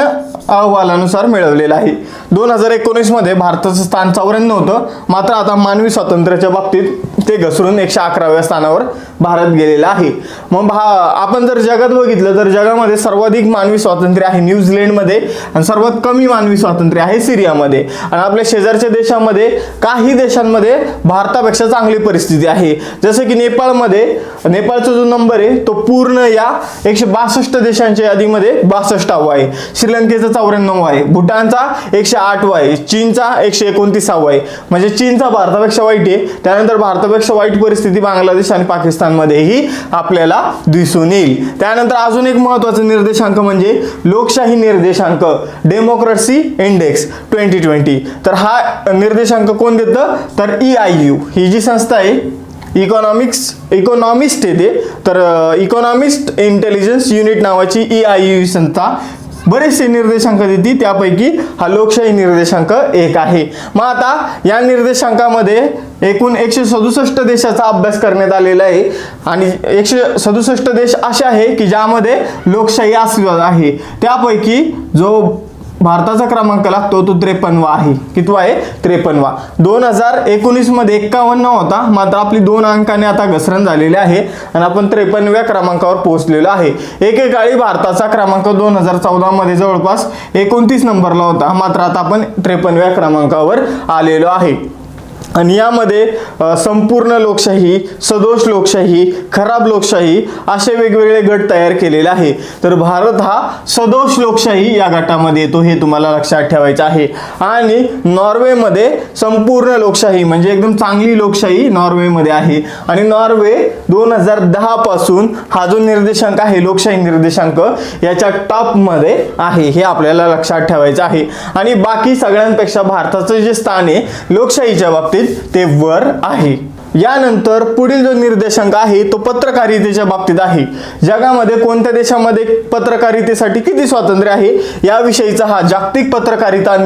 अहवालानुसार मिळवलेलं आहे. 2019 मध्ये भारताचं स्थान 94 होतं, मात्र आता मानवी स्वातंत्र्याच्या बाबतीत ते घसरून 111व्या स्थानावर भारत गेलेला आहे. मग आपण जर जगात बघितलं तर जगामध्ये सर्वाधिक मानवी स्वातंत्र्य आहे न्यूझीलंडमध्ये आणि सर्वात कमी मानवी स्वातंत्र्य आहे सिरियामध्ये. आणि आपल्या शेजारच्या देशामध्ये काही देशांमध्ये भारतापेक्षा चांगली परिस्थिती आहे. जसं की नेपाळचा जो नंबर आहे तो पूर्ण या 162 देशांच्या यादीमध्ये 62वा आहे. श्रीलंकेचा 94 आहे, भूटानचा 108वा आहे, चीनचा 129वा आहे. म्हणजे चीनचा भारतापेक्षा वाईट आहे. त्यानंतर भारतापेक्षा वाईट परिस्थिती बांगलादेश आणि पाकिस्तानमध्येही आपल्याला दिसून येईल. त्यानंतर अजून एक महत्त्वाचा निर्देशांक म्हणजे लोकशाही निर्देशांक, डेमोक्रेसी इंडेक्स 2020. तर हा निर्देशांक कोण देतं, तर EIU ही जी संस्था आहे इकॉनॉमिस्ट येते, तर इकॉनॉमिस्ट इंटेलिजन्स युनिट नावाची EIU संस्था बरेचसे निर्देशांक देते, त्यापैकी हा लोकशाही निर्देशांक एक आहे. मग आता या निर्देशांकामध्ये एकूण 167 देशाचा अभ्यास करण्यात आलेला आहे आणि 167 देश असे आहे की ज्यामध्ये लोकशाही अस्तित्वात आहे. त्यापैकी जो भारताचा क्रमांक लागतो तो 53वा आहे. कितवा आहे, 53वा. 2019 मध्ये 51 होता, मात्र आपली 2 अंकाने आता घसरण झालेली आहे आणि आपण 53व्या क्रमांकावर पोहोचलेलो आहे. एकेकाळी भारताचा क्रमांक 2014 मध्ये जवळपास 29 नंबरला होता, मात्र आता आपण 53व्या क्रमांकावर आलेलो आहे. आणि यामध्ये संपूर्ण लोकशाही, सदोष लोकशाही, खराब लोकशाही असे वेगवेगळे गट तयार केलेले आहे. तर भारत हा सदोष लोकशाही या गटामध्ये येतो, हे तुम्हाला लक्षात ठेवायचं आहे. आणि नॉर्वेमध्ये संपूर्ण लोकशाही म्हणजे एकदम चांगली लोकशाही नॉर्वेमध्ये आहे. आणि नॉर्वे 2010 पासून हा जो निर्देशांक आहे लोकशाही निर्देशांक याच्या टॉपमध्ये आहे, हे आपल्याला लक्षात ठेवायचं आहे. आणि बाकी सगळ्यांपेक्षा भारताचं जे स्थान आहे लोकशाहीच्या बाबतीत ते वर आहे. यानंतर पुढील जो निर्देशांक आहे तो पत्रकारितेच्या बाबतीत आहे. जगामध्ये कोणत्या देशामध्ये पत्रकारितेसाठी किती स्वातंत्र्य आहे याविषयीचा हा जागतिक पत्रकारिता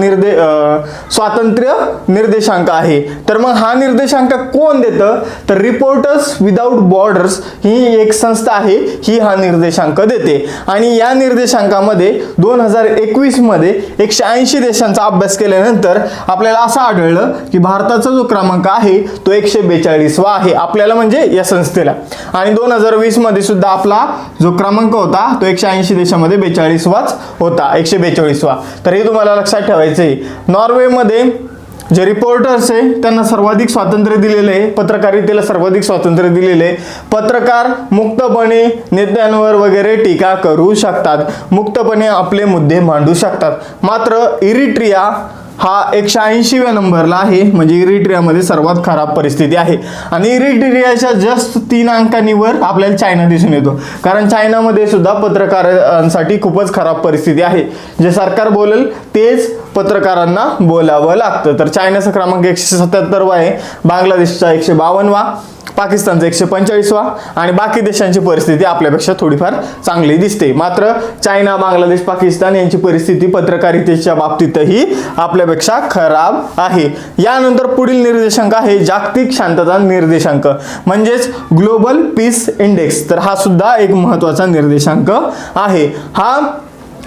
स्वातंत्र्य निर्देशांक आहे. तर मग हा निर्देशांक कोण देतं, तर रिपोर्टर्स विदाउट बॉर्डर्स ही एक संस्था आहे, ही हा निर्देशांक देते. आणि या निर्देशांकामध्ये 2021 मध्ये 180 देशांचा अभ्यास केल्यानंतर आपल्याला असं आढळलं की भारताचा जो क्रमांक आहे तो 142वा आहे आपल्याला, म्हणजे या संस्थेला. आणि 2020 मध्ये सुद्धा आपला जो क्रमांक होता तो 180 देशामध्ये 42वाच होता, 142वा. तर हे तुम्हाला लक्षात ठेवायचं आहे. नॉर्वेमध्ये जे रिपोर्टर्स आहे त्यांना सर्वाधिक स्वातंत्र्य दिलेले आहे, पत्रकारितेला सर्वाधिक स्वातंत्र्य दिलेले आहे. पत्रकार मुक्तपणे नेत्यांवर वगैरे टीका करू शकतात, मुक्तपणे आपले मुद्दे मांडू शकतात. मात्र इरिट्रिया हा 180व्या नंबरला आहे, म्हणजे इरिट्रियामध्ये सर्वात खराब परिस्थिती आहे. आणि इरिट्रियाच्या जस्ट 3 अंकांनी वर आपल्याला चायना दिसून येतो, कारण चायनामध्ये सुद्धा पत्रकारांसाठी खूपच खराब परिस्थिती आहे. जे सरकार बोलेल तेच पत्रकारांना बोलावं लागतं. तर चायनाचा क्रमांक 177वा आहे, बांगलादेशचा 152वा, पाकिस्तानचा 145वा आणि बाकी देशांची परिस्थिती आपल्यापेक्षा थोडीफार चांगली दिसते. मात्र चायना, बांगलादेश, पाकिस्तान यांची परिस्थिती पत्रकारितेच्या बाबतीतही आपल्यापेक्षा खराब आहे. यानंतर पुढील निर्देशांक आहे जागतिक शांतता निर्देशांक, म्हणजेच ग्लोबल पीस इंडेक्स. तर हा सुद्धा एक महत्त्वाचा निर्देशांक आहे. हा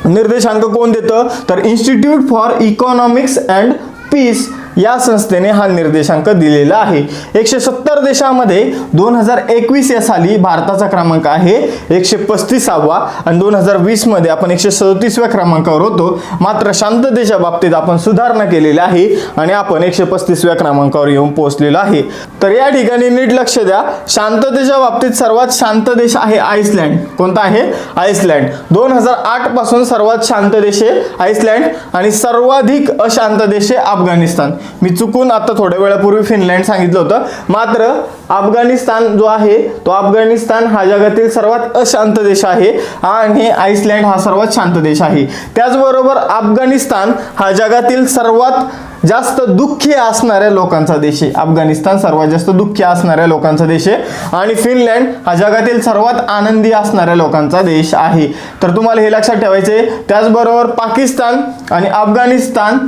निर्देशांक कोण देतं, तर institute for economics and peace या संस्थेने हा निर्देशांक दिलेला आहे. 170 देशामध्ये 2021 या साली भारताचा क्रमांक आहे 135वा आणि 2020 मध्ये आपण 137व्या क्रमांकावर होतो. मात्र शांततेच्या बाबतीत आपण सुधारणा केलेली आहे आणि आपण 135व्या क्रमांकावर येऊन पोहोचलेलो आहे. तर या ठिकाणी नीट लक्ष द्या, शांततेच्या बाबतीत सर्वात शांत देश आहे आइसलँड. कोणता आहे? आइसलँड. 2008 पासून सर्वात शांत देश आहे आइसलँड आणि सर्वाधिक अशांत देश आहे अफगाणिस्तान. मी चुकून आता थोड्या वेळापूर्वी फिनलँड सांगितलं होतं, मात्र अफगाणिस्तान जो आहे तो अफगाणिस्तान हा जगातील सर्वात अशांत देश आहे आणि आइसलँड हा सर्वात शांत देश आहे. त्याचबरोबर अफगाणिस्तान हा जगातील सर्वात जास्त दुःखी असणाऱ्या लोकांचा देश आहे. अफगाणिस्तान सर्वात जास्त दुःखी असणाऱ्या लोकांचा देश आहे आणि फिनलँड हा जगातील सर्वात आनंदी असणाऱ्या लोकांचा देश आहे. तर तुम्हाला हे लक्षात ठेवायचे. त्याचबरोबर पाकिस्तान आणि अफगाणिस्तान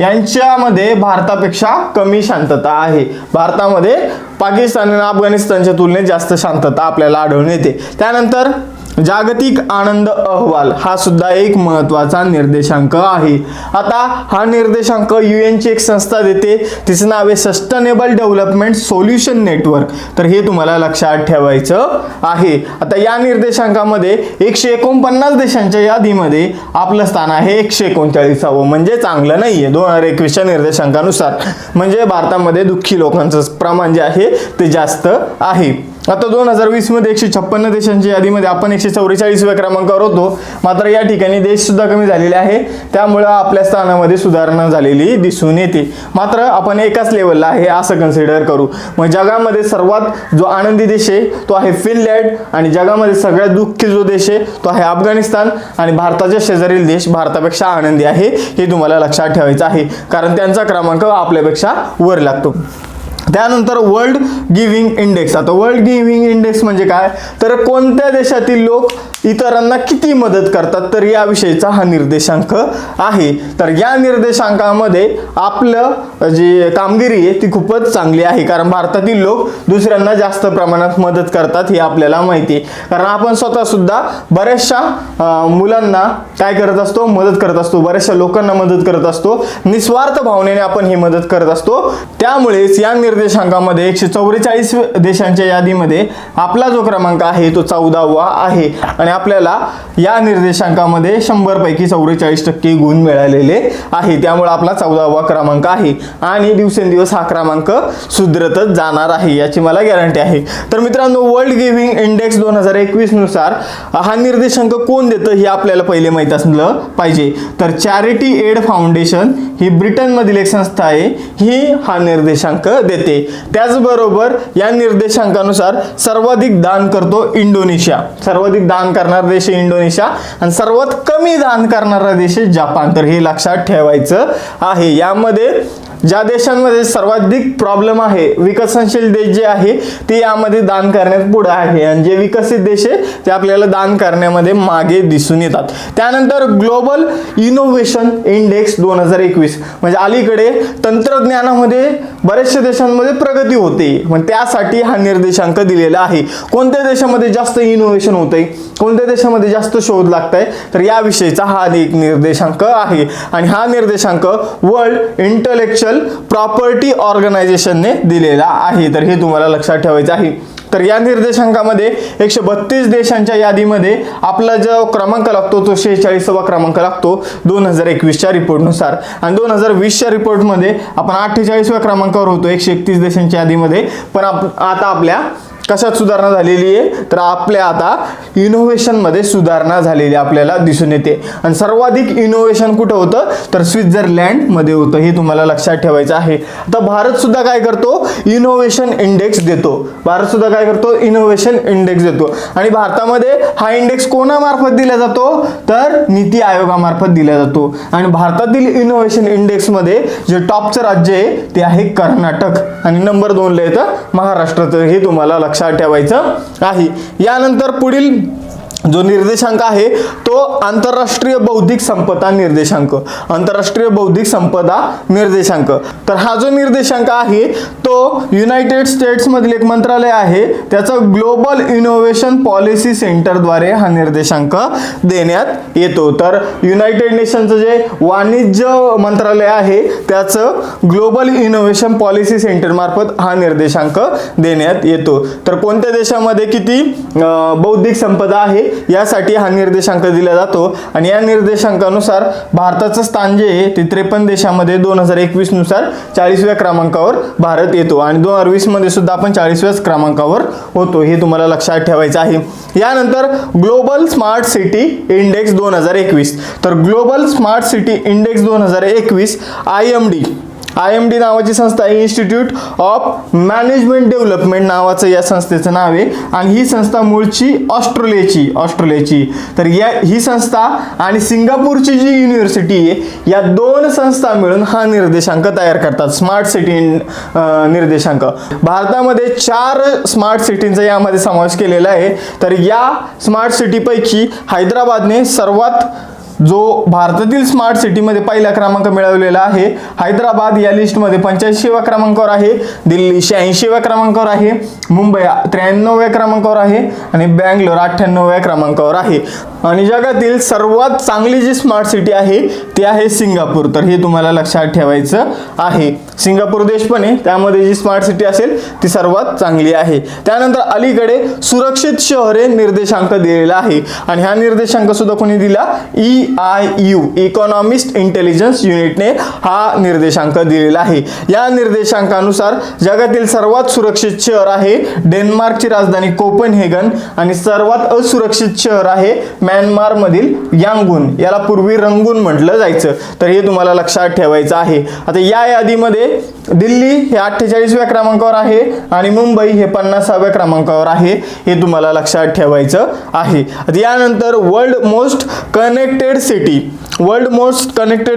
यांच्यामध्ये भारतापेक्षा कमी शांतता आहे. भारतामध्ये पाकिस्तान आणि अफगाणिस्तानच्या तुलनेत जास्त शांतता आपल्याला आढळून येते. त्यानंतर जागतिक आनंद अहवाल हा सुद्धा एक महत्त्वाचा निर्देशांक आहे. आता हा निर्देशांक यूएनची एक संस्था देते, तिचं नाव आहे सस्टेनेबल डेव्हलपमेंट सोल्युशन नेटवर्क. तर हे तुम्हाला लक्षात ठेवायचं आहे. आता या निर्देशांकामध्ये 149 देशांच्या यादीमध्ये आपलं स्थान आहे 139वं, म्हणजे चांगलं नाहीये 2021च्या निर्देशांकानुसार. म्हणजे भारतामध्ये दुःखी लोकांचं प्रमाण जे आहे ते जास्त आहे. आता 2020 मध्ये 156 देशांच्या यादीमध्ये आपण 144व्या क्रमांकावर होतो. मात्र या ठिकाणी देश सुद्धा कमी झालेले आहे, त्यामुळे आपल्या स्थानामध्ये सुधारणा झालेली दिसून येते. मात्र आपण एकाच लेवलला आहे असं कन्सिडर करू. मग जगामध्ये सर्वात जो आनंदी देश आहे तो आहे फिनलँड आणि जगामध्ये सगळ्यात दुःखी जो देश आहे तो आहे अफगाणिस्तान आणि भारताच्या शेजारील देश भारतापेक्षा आनंदी आहे. हे तुम्हाला लक्षात ठेवायचं आहे, कारण त्यांचा क्रमांक आपल्यापेक्षा वर लागतो. त्यानंतर वर्ल्ड गिव्हिंग इंडेक्स. आता वर्ल्ड गिव्हिंग इंडेक्स म्हणजे काय, तर कोणत्या देशातील लोक इतरांना किती मदत करतात, तर याविषयीचा हा निर्देशांक आहे. तर या निर्देशांकामध्ये आपलं जी कामगिरी आहे ती खूपच चांगली आहे, कारण भारतातील लोक दुसऱ्यांना जास्त प्रमाणात मदत करतात हे आपल्याला माहिती आहे. कारण आपण स्वतः सुद्धा बऱ्याचशा मुलांना काय करत असतो, मदत करत असतो, बऱ्याचशा लोकांना मदत करत असतो, निस्वार्थ भावनेने आपण ही मदत करत असतो. त्यामुळेच या निर्देशांकामध्ये 144 देशांच्या यादीमध्ये आपला जो क्रमांक आहे तो 14वा आहे आणि आपल्याला या निर्देशांकामध्ये 100 पैकी 44% गुण मिळालेले आहे. त्यामुळे आपला 14वा क्रमांक आहे आणि दिवसेंदिवस हा क्रमांक सुधरतच जाणार आहे याची मला गॅरंटी आहे. तर मित्रांनो, वर्ल्ड गिव्हिंग इंडेक्स 2021 नुसार हा निर्देशांक कोण देतं हे आपल्याला पहिले माहित असलं पाहिजे. तर चॅरिटी एड फाउंडेशन ही ब्रिटन मधील एक संस्था आहे, ही हा निर्देशांक देते. त्याचबरोबर या निर्देशांकानुसार सर्वाधिक दान करतो इंडोनेशिया. सर्वाधिक दान करणारा देश आहे इंडोनेशिया आणि सर्वात कमी दान करणारा देश आहे जपान. तर हे लक्षात ठेवायचं आहे. यामध्ये ज्या देशांमध्ये सर्वाधिक प्रॉब्लेम आहे, विकसनशील देश जे आहे ते यामध्ये दान करण्यात पुढे आहे आणि जे विकसित देश आहे ते आपल्याला दान करण्यामध्ये मागे दिसून येतात. त्यानंतर ग्लोबल इनोव्हेशन इंडेक्स 2021 म्हणजे अलीकडे तंत्रज्ञानामध्ये बऱ्याचशा देशांमध्ये प्रगती होते, मग त्यासाठी हा निर्देशांक दिलेला आहे. कोणत्या देशामध्ये जास्त इनोव्हेशन होतंय, कोणत्या देशामध्ये जास्त शोध लागताय, तर याविषयीचा हा एक निर्देशांक आहे आणि हा निर्देशांक वर्ल्ड इंटेलेक्चुअल प्रॉपर्टी ऑर्गनायझेशनने दिलेला आहे. तर हे तुम्हाला लक्षात ठेवायचं आहे. तर या निर्देशांकामध्ये 132 देशांच्या यादीमध्ये आपला जो क्रमांक लागतो तो 46वा क्रमांक लागतो 2021च्या रिपोर्टनुसार आणि 2020च्या रिपोर्टमध्ये आपण 48व्या क्रमांकावर होतो 131 देशांच्या यादीमध्ये. पण आता आपल्या कशात सुधारणा झालेली आहे, तर आपल्या आता इनोव्हेशन मध्ये सुधारणा झालेली आपल्याला दिसून येते आणि सर्वाधिक इनोव्हेशन कुठं होतं, तर स्वित्झर्लंड मध्ये होतं. हे तुम्हाला लक्षात ठेवायचं आहे. आता भारत सुद्धा काय करतो, इनोव्हेशन इंडेक्स देतो. भारत सुद्धा काय करतो, इनोव्हेशन इंडेक्स देतो आणि भारतामध्ये हा इंडेक्स कोणामार्फत दिला जातो, तर नीती आयोगामार्फत दिला जातो आणि भारतातील इनोव्हेशन इंडेक्स मध्ये जे टॉपचं राज्य आहे ते आहे कर्नाटक आणि नंबर 2 ला येतं महाराष्ट्र. हे तुम्हाला लक्षात ठेवायचं आहे. यानंतर पुढील जो निर्देशांक आहे तो आंतरराष्ट्रीय बौद्धिक संपदा निर्देशांक, आंतरराष्ट्रीय बौद्धिक संपदा निर्देशांक। तर हा जो निर्देशांक आहे तो युनायटेड स्टेट्स मधील एक मंत्रालय आहे, त्याचं ग्लोबल इनोव्हेशन पॉलिसी सेंटर द्वारे हा निर्देशांक देण्यात येतो। तर युनायटेड नेशनचं जे वाणिज्य मंत्रालय आहे त्याचं ग्लोबल इनोव्हेशन पॉलिसी सेंटर मार्फत हा निर्देशांक देण्यात येतो। तर कोणत्या देशामध्ये किती बौद्धिक संपदा आहे यासाठी हा निर्देशांक दिला जातो आणि या निर्देशांकानुसार भारताचं स्थान जे आहे ते 53 देशामध्ये 2021 नुसार 40व्या क्रमांकावर भारत येतो आणि 2020 मध्ये सुद्धा आपण 40व्या क्रमांकावर होतो, हे तुम्हाला लक्षात ठेवायचं आहे। यानंतर ग्लोबल स्मार्ट सिटी इंडेक्स 2021, तर global smart city index 2021 IMD नावाची संस्था आहे, इन्स्टिट्यूट ऑफ मॅनेजमेंट डेव्हलपमेंट नावाचं या संस्थेचं नाव आहे आणि ही संस्था मूळची ऑस्ट्रेलियाची। तर ही संस्था आणि सिंगापूरची जी युनिव्हर्सिटी आहे या दोन संस्था मिळून हा निर्देशांक तयार करतात, स्मार्ट सिटी निर्देशांक। भारतामध्ये 4 स्मार्ट सिटींचा यामध्ये समावेश केलेला आहे। तर या स्मार्ट सिटीपैकी हैदराबादने सर्वात जो भारतातील स्मार्ट सिटीमध्ये पहिला क्रमांक मिळवलेला आहे। हैदराबाद या लिस्टमध्ये 85व्या क्रमांकावर आहे, दिल्ली 86व्या क्रमांकावर आहे, मुंबई 93व्या क्रमांकावर आहे आणि बँगलोर 98व्या क्रमांकावर आहे। आणि जगातील सर्वात चांगली जी स्मार्ट सिटी आहे ती आहे सिंगापूर, तर हे तुम्हाला लक्षात ठेवायचं आहे। सिंगापूर देश पण आहे, त्यामध्ये जी स्मार्ट सिटी असेल ती सर्वात चांगली आहे। त्यानंतर अलीकडे सुरक्षित शहरे निर्देशांक दिलेला आहे आणि हा निर्देशांक सुद्धा कोणी दिला, EIU इकॉनॉमिस्ट इंटेलिजन्स युनिटने हा निर्देशांक दिलेला आहे। या निर्देशांकानुसार जगातील सर्वात सुरक्षित शहर आहे डेन्मार्कची राजधानी कोपेनहेगन आणि सर्वात असुरक्षित शहर आहे म्यानमार मधील यांगून, याला पूर्वी रंगून म्हटलं जायचं, तर हे तुम्हाला लक्षात ठेवायचं आहे। आता या यादीमध्ये दिल्ली हे 48व्या क्रमांकावर आहे आणि मुंबई हे 50व्या क्रमांकावर आहे, हे तुम्हाला लक्षात ठेवायचं आहे। आता यानंतर वर्ल्ड मोस्ट कनेक्टेड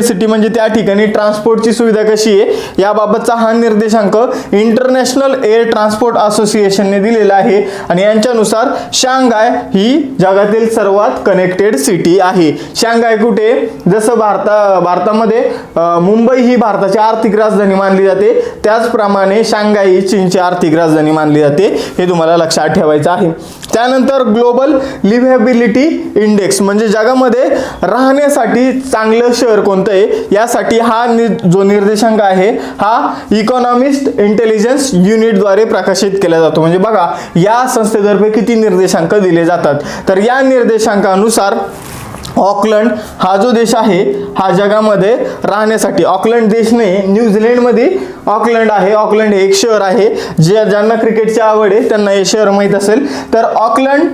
सिटी म्हणजे त्या ठिकाणी ट्रान्सपोर्टची सुविधा कशी आहे याबाबतचा हा निर्देशांक इंटरनॅशनल एअर ट्रान्सपोर्ट असोसिएशनने दिलेला आहे आणि यांच्यानुसार शांघाय ही जगातील सर्वात कनेक्टेड सिटी आहे। शांघाय कुठे, जसं भारतामध्ये मुंबई ही भारताची आर्थिक राजधानी मानली जाते, त्याचप्रमाणे शांघाय ही चीनची आर्थिक राजधानी मानली जाते, हे तुम्हाला लक्षात ठेवायचं आहे। त्यानंतर ग्लोबल लिव्हेबिलिटी इंडेक्स म्हणजे जगामध्ये राहण्यासाठी चांगलं शहर कोणतं आहे यासाठी हा जो निर्देशांक आहे हा इकॉनॉमिस्ट इंटेलिजन्स युनिट द्वारे प्रकाशित केला जातो। म्हणजे बघा या संस्थेतर्फे किती निर्देशांक दिले जातात, तर या निर्देशांकानुसार ऑकलंड हा जो देश आहे हा जगामध्ये राहण्यासाठी, ऑकलंड देश नाही न्यूझीलंड मध्ये ऑकलंड आहे, ऑकलंड हे एक शहर आहे, ज्यांना क्रिकेटची आवड आहे त्यांना हे शहर माहित असेल। तर ऑकलंड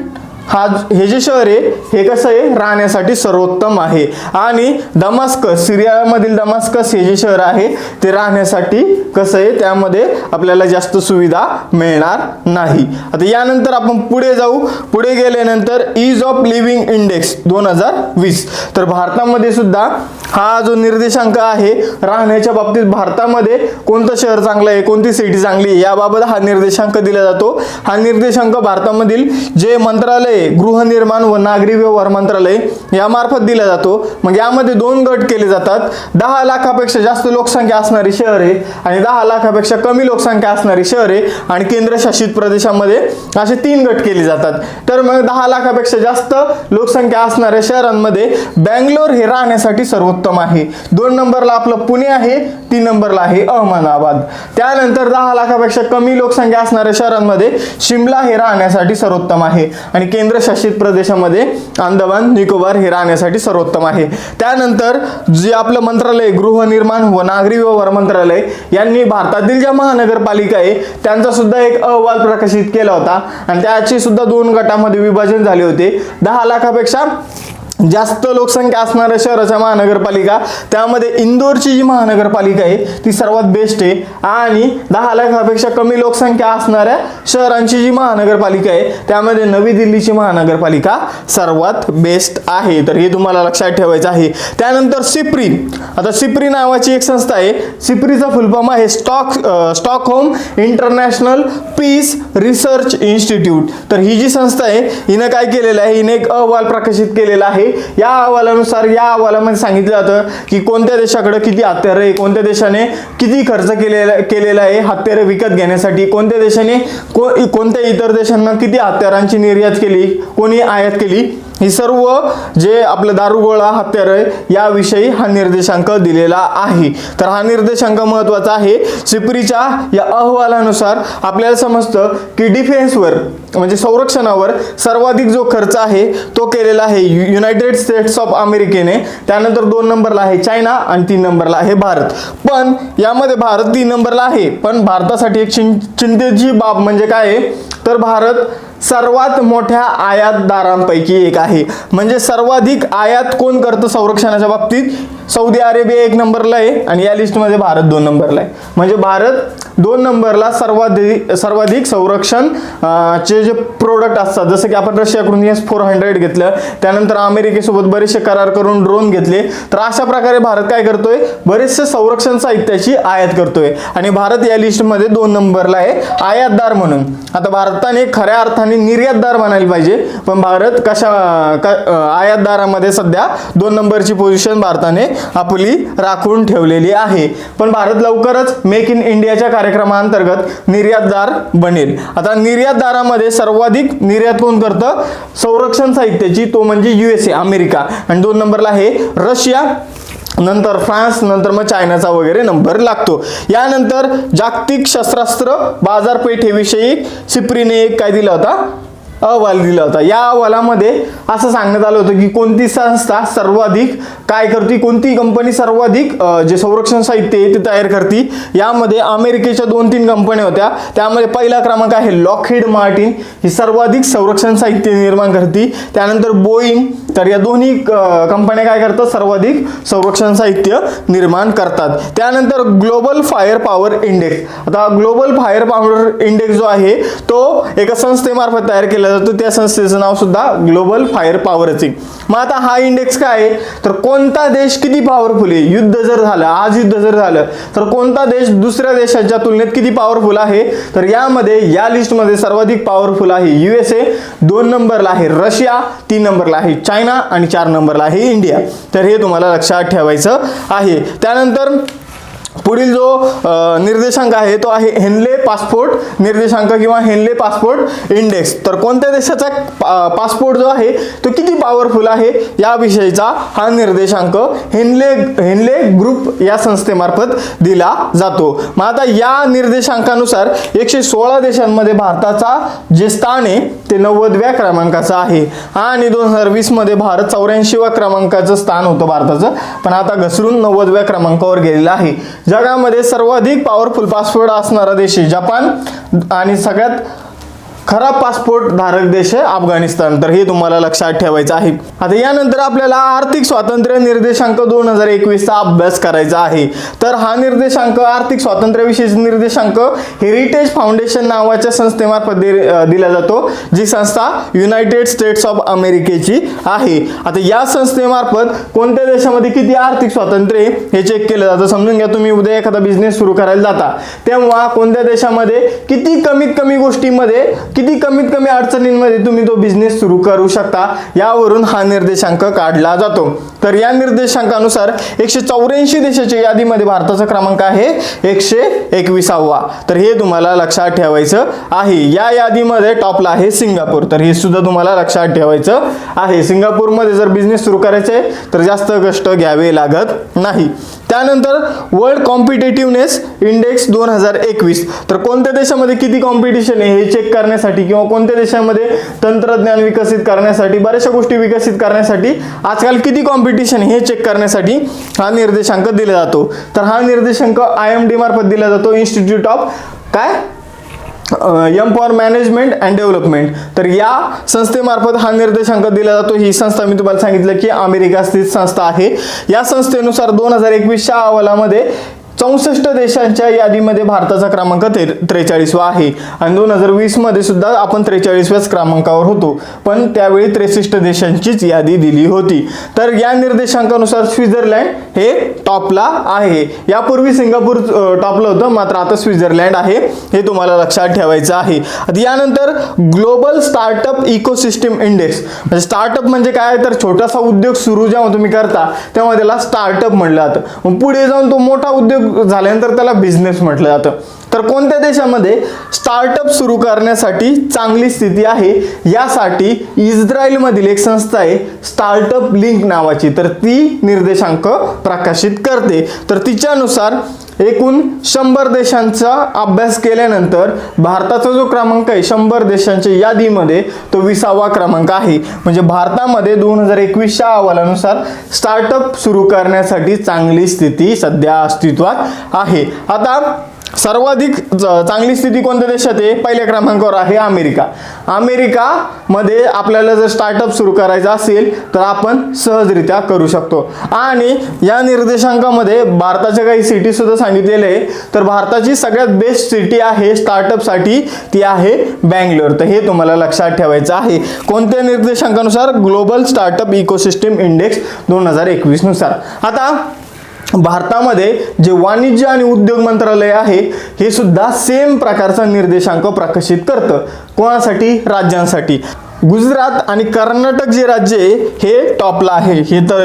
हे जे शहर आहे हे कसं आहे राहण्यासाठी सर्वोत्तम आहे आणि दमास्कस सिरियामधील दमास्कस हे जे शहर आहे ते राहण्यासाठी कसं आहे त्यामध्ये आपल्याला जास्त सुविधा मिळणार नाही। आता यानंतर आपण पुढे जाऊ, पुढे गेल्यानंतर ईज ऑफ लिव्हिंग इंडेक्स 2020, तर भारतामध्ये सुद्धा हा जो निर्देशांक आहे राहण्याच्या बाबतीत भारतामध्ये कोणतं शहर चांगलं आहे, कोणती सिटी चांगली आहे याबाबत हा निर्देशांक दिला जातो। हा निर्देशांक भारतामधील जे मंत्रालय गृहनिर्माण व नागरी व्यवहार मंत्रालय यामार्फत दिला जातो। मग यामध्ये 2 गट केले जातात, 10 लाखापेक्षा जास्त लोकसंख्या असणारी शहरे आणि 10 लाखापेक्षा कमी लोकसंख्या असणारी शहरे आणि केंद्रशासित प्रदेशामध्ये असे 3 गट केले जातात। तर मग 10 लाखापेक्षा जास्त लोकसंख्या असणाऱ्या शहरांमध्ये बँगलोर हे राहण्यासाठी सर्वोत्तम आहे, 2 नंबरला आपलं पुणे आहे, 3 नंबरला आहे अहमदाबाद। त्यानंतर 10 लाखापेक्षा कमी लोकसंख्या असणाऱ्या शहरांमध्ये शिमला हे राहण्यासाठी सर्वोत्तम आहे आणि केंद्रशासित प्रदेशामध्ये अंदमान निकोबार हे राहण्यासाठी सर्वोत्तम आहे। त्यानंतर जे आपलं मंत्रालय गृहनिर्माण व नागरी व्यवहार मंत्रालय यांनी भारतातील ज्या महानगरपालिका आहे त्यांचा सुद्धा एक अहवाल प्रकाशित केला होता आणि त्याचे सुद्धा 2 गटामध्ये विभाजन झाले होते। 10 लाखापेक्षा जास्त लोकसंख्या असणाऱ्या शहराच्या महानगरपालिका, त्यामध्ये इंदोरची जी महानगरपालिका आहे ती सर्वात बेस्ट आहे. आणि 10 लाखापेक्षा कमी लोकसंख्या असणाऱ्या शहरांची जी महानगरपालिका आहे त्यामध्ये नवी दिल्लीची महानगरपालिका सर्वात बेस्ट आहे. तर हे तुम्हाला लक्षात ठेवायचं आहे. त्यानंतर सिप्री. आता सिप्री नावाची एक संस्था आहे. सिप्रीचा फुल फॉर्म आहे Stockholm International Peace Research Institute. तर ही जी संस्था आहे हिनं काय केलेलं आहे, हिने एक अहवाल प्रकाशित केलेला आहे. या अहवालानुसार या अहवालामध्ये सांगितलं जातं की कोणत्या देशाकडे किती हत्यारं आहे, कोणत्या देशाने किती खर्च केलेला आहे हत्यारे विकत घेण्यासाठी, कोणत्या देशाने कोणत्या इतर देशांना किती हत्यारांची निर्यात केली, कोणी आयात केली, ही सर्व जे आपलं दारुगोळा हत्यार आहे याविषयी हा निर्देशांक दिलेला आहे. तर हा निर्देशांक महत्त्वाचा आहे. सिप्रीच्या या अहवालानुसार आपल्याला समजतं की डिफेन्सवर म्हणजे संरक्षणावर सर्वाधिक जो खर्च आहे तो केलेला आहे युनायटेड स्टेट्स ऑफ अमेरिकेने. त्यानंतर 2 नंबरला आहे चायना आणि 3 नंबरला आहे भारत. पण यामध्ये भारत 3 नंबरला आहे. पण भारतासाठी एक चिंतेची बाब म्हणजे काय आहे, तर भारत सर्वात मोठ्या आयातदारांपैकी एक आहे. म्हणजे सर्वाधिक आयात कोण करतं संरक्षणाच्या बाबतीत, सौदी अरेबिया 1 नंबरला आहे आणि या लिस्टमध्ये भारत 2 नंबरला आहे. म्हणजे भारत 2 नंबरला सर्वाधिक संरक्षण चे जे प्रोडक्ट असतात, जसं की आपण रशियाकडून S-400 घेतलं, त्यानंतर अमेरिकेसोबत बरेचसे करार करून ड्रोन घेतले. तर अशा प्रकारे भारत काय करतोय, बरेचसे संरक्षण साहित्याची आयात करतोय आणि भारत या लिस्टमध्ये 2 नंबरला आहे आयातदार म्हणून. आता भारताने खऱ्या अर्थाने निर्यातदार बनायला पाहिजे, पण भारत आयातदारामध्ये सध्या 2 नंबरची पोझिशन भारताने आपली राखून ठेवलेली आहे. पण भारत लवकरच मेक इन इंडियाच्या कार्यक्रमाअंतर्गत निर्यातदार बनेल. आता निर्यातदारामध्ये सर्वाधिक निर्यात कोण करतं संरक्षण साहित्याची, तो म्हणजे USA अमेरिका, आणि 2 नंबरला आहे रशिया, नंतर फ्रान्स, नंतर मग चायनाचा वगैरे नंबर लागतो. यानंतर जागतिक शस्त्रास्त्र बाजारपेठेविषयी सिप्रीने एक काय दिला होता, अहवाल दिला होता. या अहवालामध्ये असं सांगण्यात आलं होतं की कोणती संस्था सर्वाधिक काय करते, कोणती कंपनी सर्वाधिक जे संरक्षण साहित्य आहे ते तयार करते. यामध्ये अमेरिकेच्या 2-3 कंपन्या होत्या. त्यामध्ये पहिला क्रमांक आहे लॉकहीड मार्टिन, ही सर्वाधिक संरक्षण साहित्य निर्माण करते. त्यानंतर बोईंग. तर या दोन्ही कंपन्या काय करतात, सर्वाधिक संरक्षण साहित्य निर्माण करतात. त्यानंतर ग्लोबल फायर पॉवर इंडेक्स. आता ग्लोबल फायर पॉवर इंडेक्स जो आहे तो एका संस्थेमार्फत तयार केला जातो. त्या संस्थेचं नाव सुद्धा ग्लोबल फायर पॉवरच आहे. मग आता हा इंडेक्स काय आहे, तर कोणता देश किती पॉवरफुल आहे, युद्ध जर झालं, आज युद्ध जर झालं तर कोणता देश दुसऱ्या देशाच्या तुलनेत किती पॉवरफुल आहे. तर यामध्ये या लिस्टमध्ये सर्वाधिक पॉवरफुल आहे USA, 2 नंबरला आहे रशिया, 3 नंबरला आहे चायना आणि 4 नंबरला आहे इंडिया. तर हे तुम्हाला लक्षात ठेवायचं आहे. त्यानंतर पुढील जो निर्देशांक आहे तो आहे हेनले पासपोर्ट निर्देशांक किंवा हेनले पासपोर्ट इंडेक्स. तर कोणत्या देशाचा पासपोर्ट जो आहे तो किती पॉवरफुल आहे याविषयीचा हा निर्देशांक हेनले ग्रुप या संस्थेमार्फत दिला जातो. मग आता या निर्देशांकानुसार 116 देशांमध्ये भारताचा जे स्थान आहे ते 90व्या क्रमांकाचं आहे आणि 2020 मध्ये भारत 84व्या क्रमांकाचं स्थान होतं भारताचं, पण आता घसरून 90व्या क्रमांकावर गेलेलं आहे. जगामध्ये सर्वाधिक पॉवरफुल पासपोर्ट असणारा देश आहे जपान आणि सगळ्यात खराब पासपोर्ट धारक देश आहे अफगाणिस्तान. तर हे तुम्हाला लक्षात ठेवायचं आहे. आता यानंतर आपल्याला आर्थिक स्वातंत्र्य निर्देशांक 2021चा अभ्यास करायचा आहे. तर हा निर्देशांक आर्थिक स्वातंत्र्याविषयीचा निर्देशांक हेरिटेज फाउंडेशन नावाच्या संस्थेमार्फत दिला जातो, जी संस्था युनायटेड स्टेट्स ऑफ अमेरिकेची आहे. आता या संस्थेमार्फत कोणत्या देशामध्ये किती आर्थिक स्वातंत्र्य हे चेक केलं जातं. समजून घ्या, तुम्ही उद्या एखादा बिझनेस सुरू करायला जाता तेव्हा कोणत्या देशामध्ये किती कमीत कमी गोष्टींमध्ये, किती कमीत कमी अडचणींमध्ये तुम्ही तो बिझनेस सुरू करू शकता, यावरून हा निर्देशांक काढला जातो. तर या निर्देशांकानुसार 184 देशाच्या यादीमध्ये भारताचा क्रमांक आहे 121वा. तर हे तुम्हाला लक्षात ठेवायचं आहे. या यादीमध्ये टॉपला आहे सिंगापूर. तर हे सुद्धा तुम्हाला लक्षात ठेवायचं आहे. सिंगापूरमध्ये जर बिझनेस सुरू करायचे तर जास्त कष्ट घ्यावे लागत नाही. त्यानंतर वर्ल्ड कॉम्पिटेटिव्हनेस इंडेक्स 2021. तर कोणत्या देशामध्ये किती कॉम्पिटिशन आहे हे चेक करण्यासाठी किंवा कोणत्या देशामध्ये तंत्रज्ञान विकसित करण्यासाठी, बऱ्याचशा गोष्टी विकसित करण्यासाठी आजकाल किती कॉम्पिटिशन हे चेक करण्यासाठी हा निर्देशांक दिला जातो. तर हा निर्देशांक IMD मार्फत दिला जातो, institute of M for management and development. तर या संस्थेमार्फत हा निर्देशांक दिला जातो. ही संस्था मी तुम्हाला सांगितलं की अमेरिका स्थित संस्था आहे. या संस्थेनुसार 2021च्या अहवालामध्ये 64 देशांच्या यादीमध्ये भारताचा क्रमांक 43वा आहे आणि 2020 मध्ये सुद्धा आपण 43व्याच क्रमांकावर होतो, पण त्यावेळी 63 देशांचीच यादी दिली होती. तर या निर्देशांकानुसार स्वित्झर्लंड हे टॉपला आहे. यापूर्वी सिंगापूर टॉपला होतं, मात्र आता स्वित्झर्लंड आहे, हे तुम्हाला लक्षात ठेवायचं आहे. यानंतर ग्लोबल स्टार्टअप इकोसिस्टम इंडेक्स. म्हणजे स्टार्टअप म्हणजे काय, तर छोटासा उद्योग सुरू जेव्हा तुम्ही करता तेव्हा त्याला स्टार्टअप म्हटलं जातं. मग पुढे जाऊन तो मोठा उद्योग झाल्यानंतर त्याला बिझनेस म्हटलं जातं. तर कोणत्या देशामध्ये स्टार्टअप सुरू करण्यासाठी चांगली स्थिती आहे, यासाठी इस्रायल मधील एक संस्था आहे स्टार्टअप लिंक नावाची, तर ती निर्देशांक प्रकाशित करते. तर तिच्यानुसार एकूण 100 देशांचा अभ्यास केल्यानंतर भारताचा जो क्रमांक आहे 100 देशांच्या यादीमध्ये तो 20वा क्रमांक आहे. म्हणजे भारतामध्ये 2021च्या अहवालानुसार स्टार्टअप सुरू करण्यासाठी चांगली स्थिती सध्या अस्तित्वात आहे. आता सर्वाधिक चांगली स्थिती कोणत्या देशात आहे, पहिल्या क्रमांकावर आहे अमेरिका. अमेरिकामध्ये आपल्याला जर स्टार्टअप सुरू करायचं असेल तर आपण सहजरित्या करू शकतो. आणि या निर्देशांकामध्ये भारताच्या काही सिटी सुद्धा सांगितलेले आहे. तर भारताची सगळ्यात बेस्ट सिटी आहे स्टार्टअपसाठी, ती आहे बँगलोर. तर हे तुम्हाला लक्षात ठेवायचं आहे. कोणत्या निर्देशांकानुसार, ग्लोबल स्टार्टअप इकोसिस्टम इंडेक्स 2021 नुसार. आता भारतामध्ये जे वाणिज्य आणि उद्योग मंत्रालय आहे हे सुद्धा सेम प्रकारचा निर्देशांक प्रकाशित करतं. कोणासाठी, राज्यांसाठी. गुजरात आणि कर्नाटक जे राज्य आहे हे टॉपला आहे,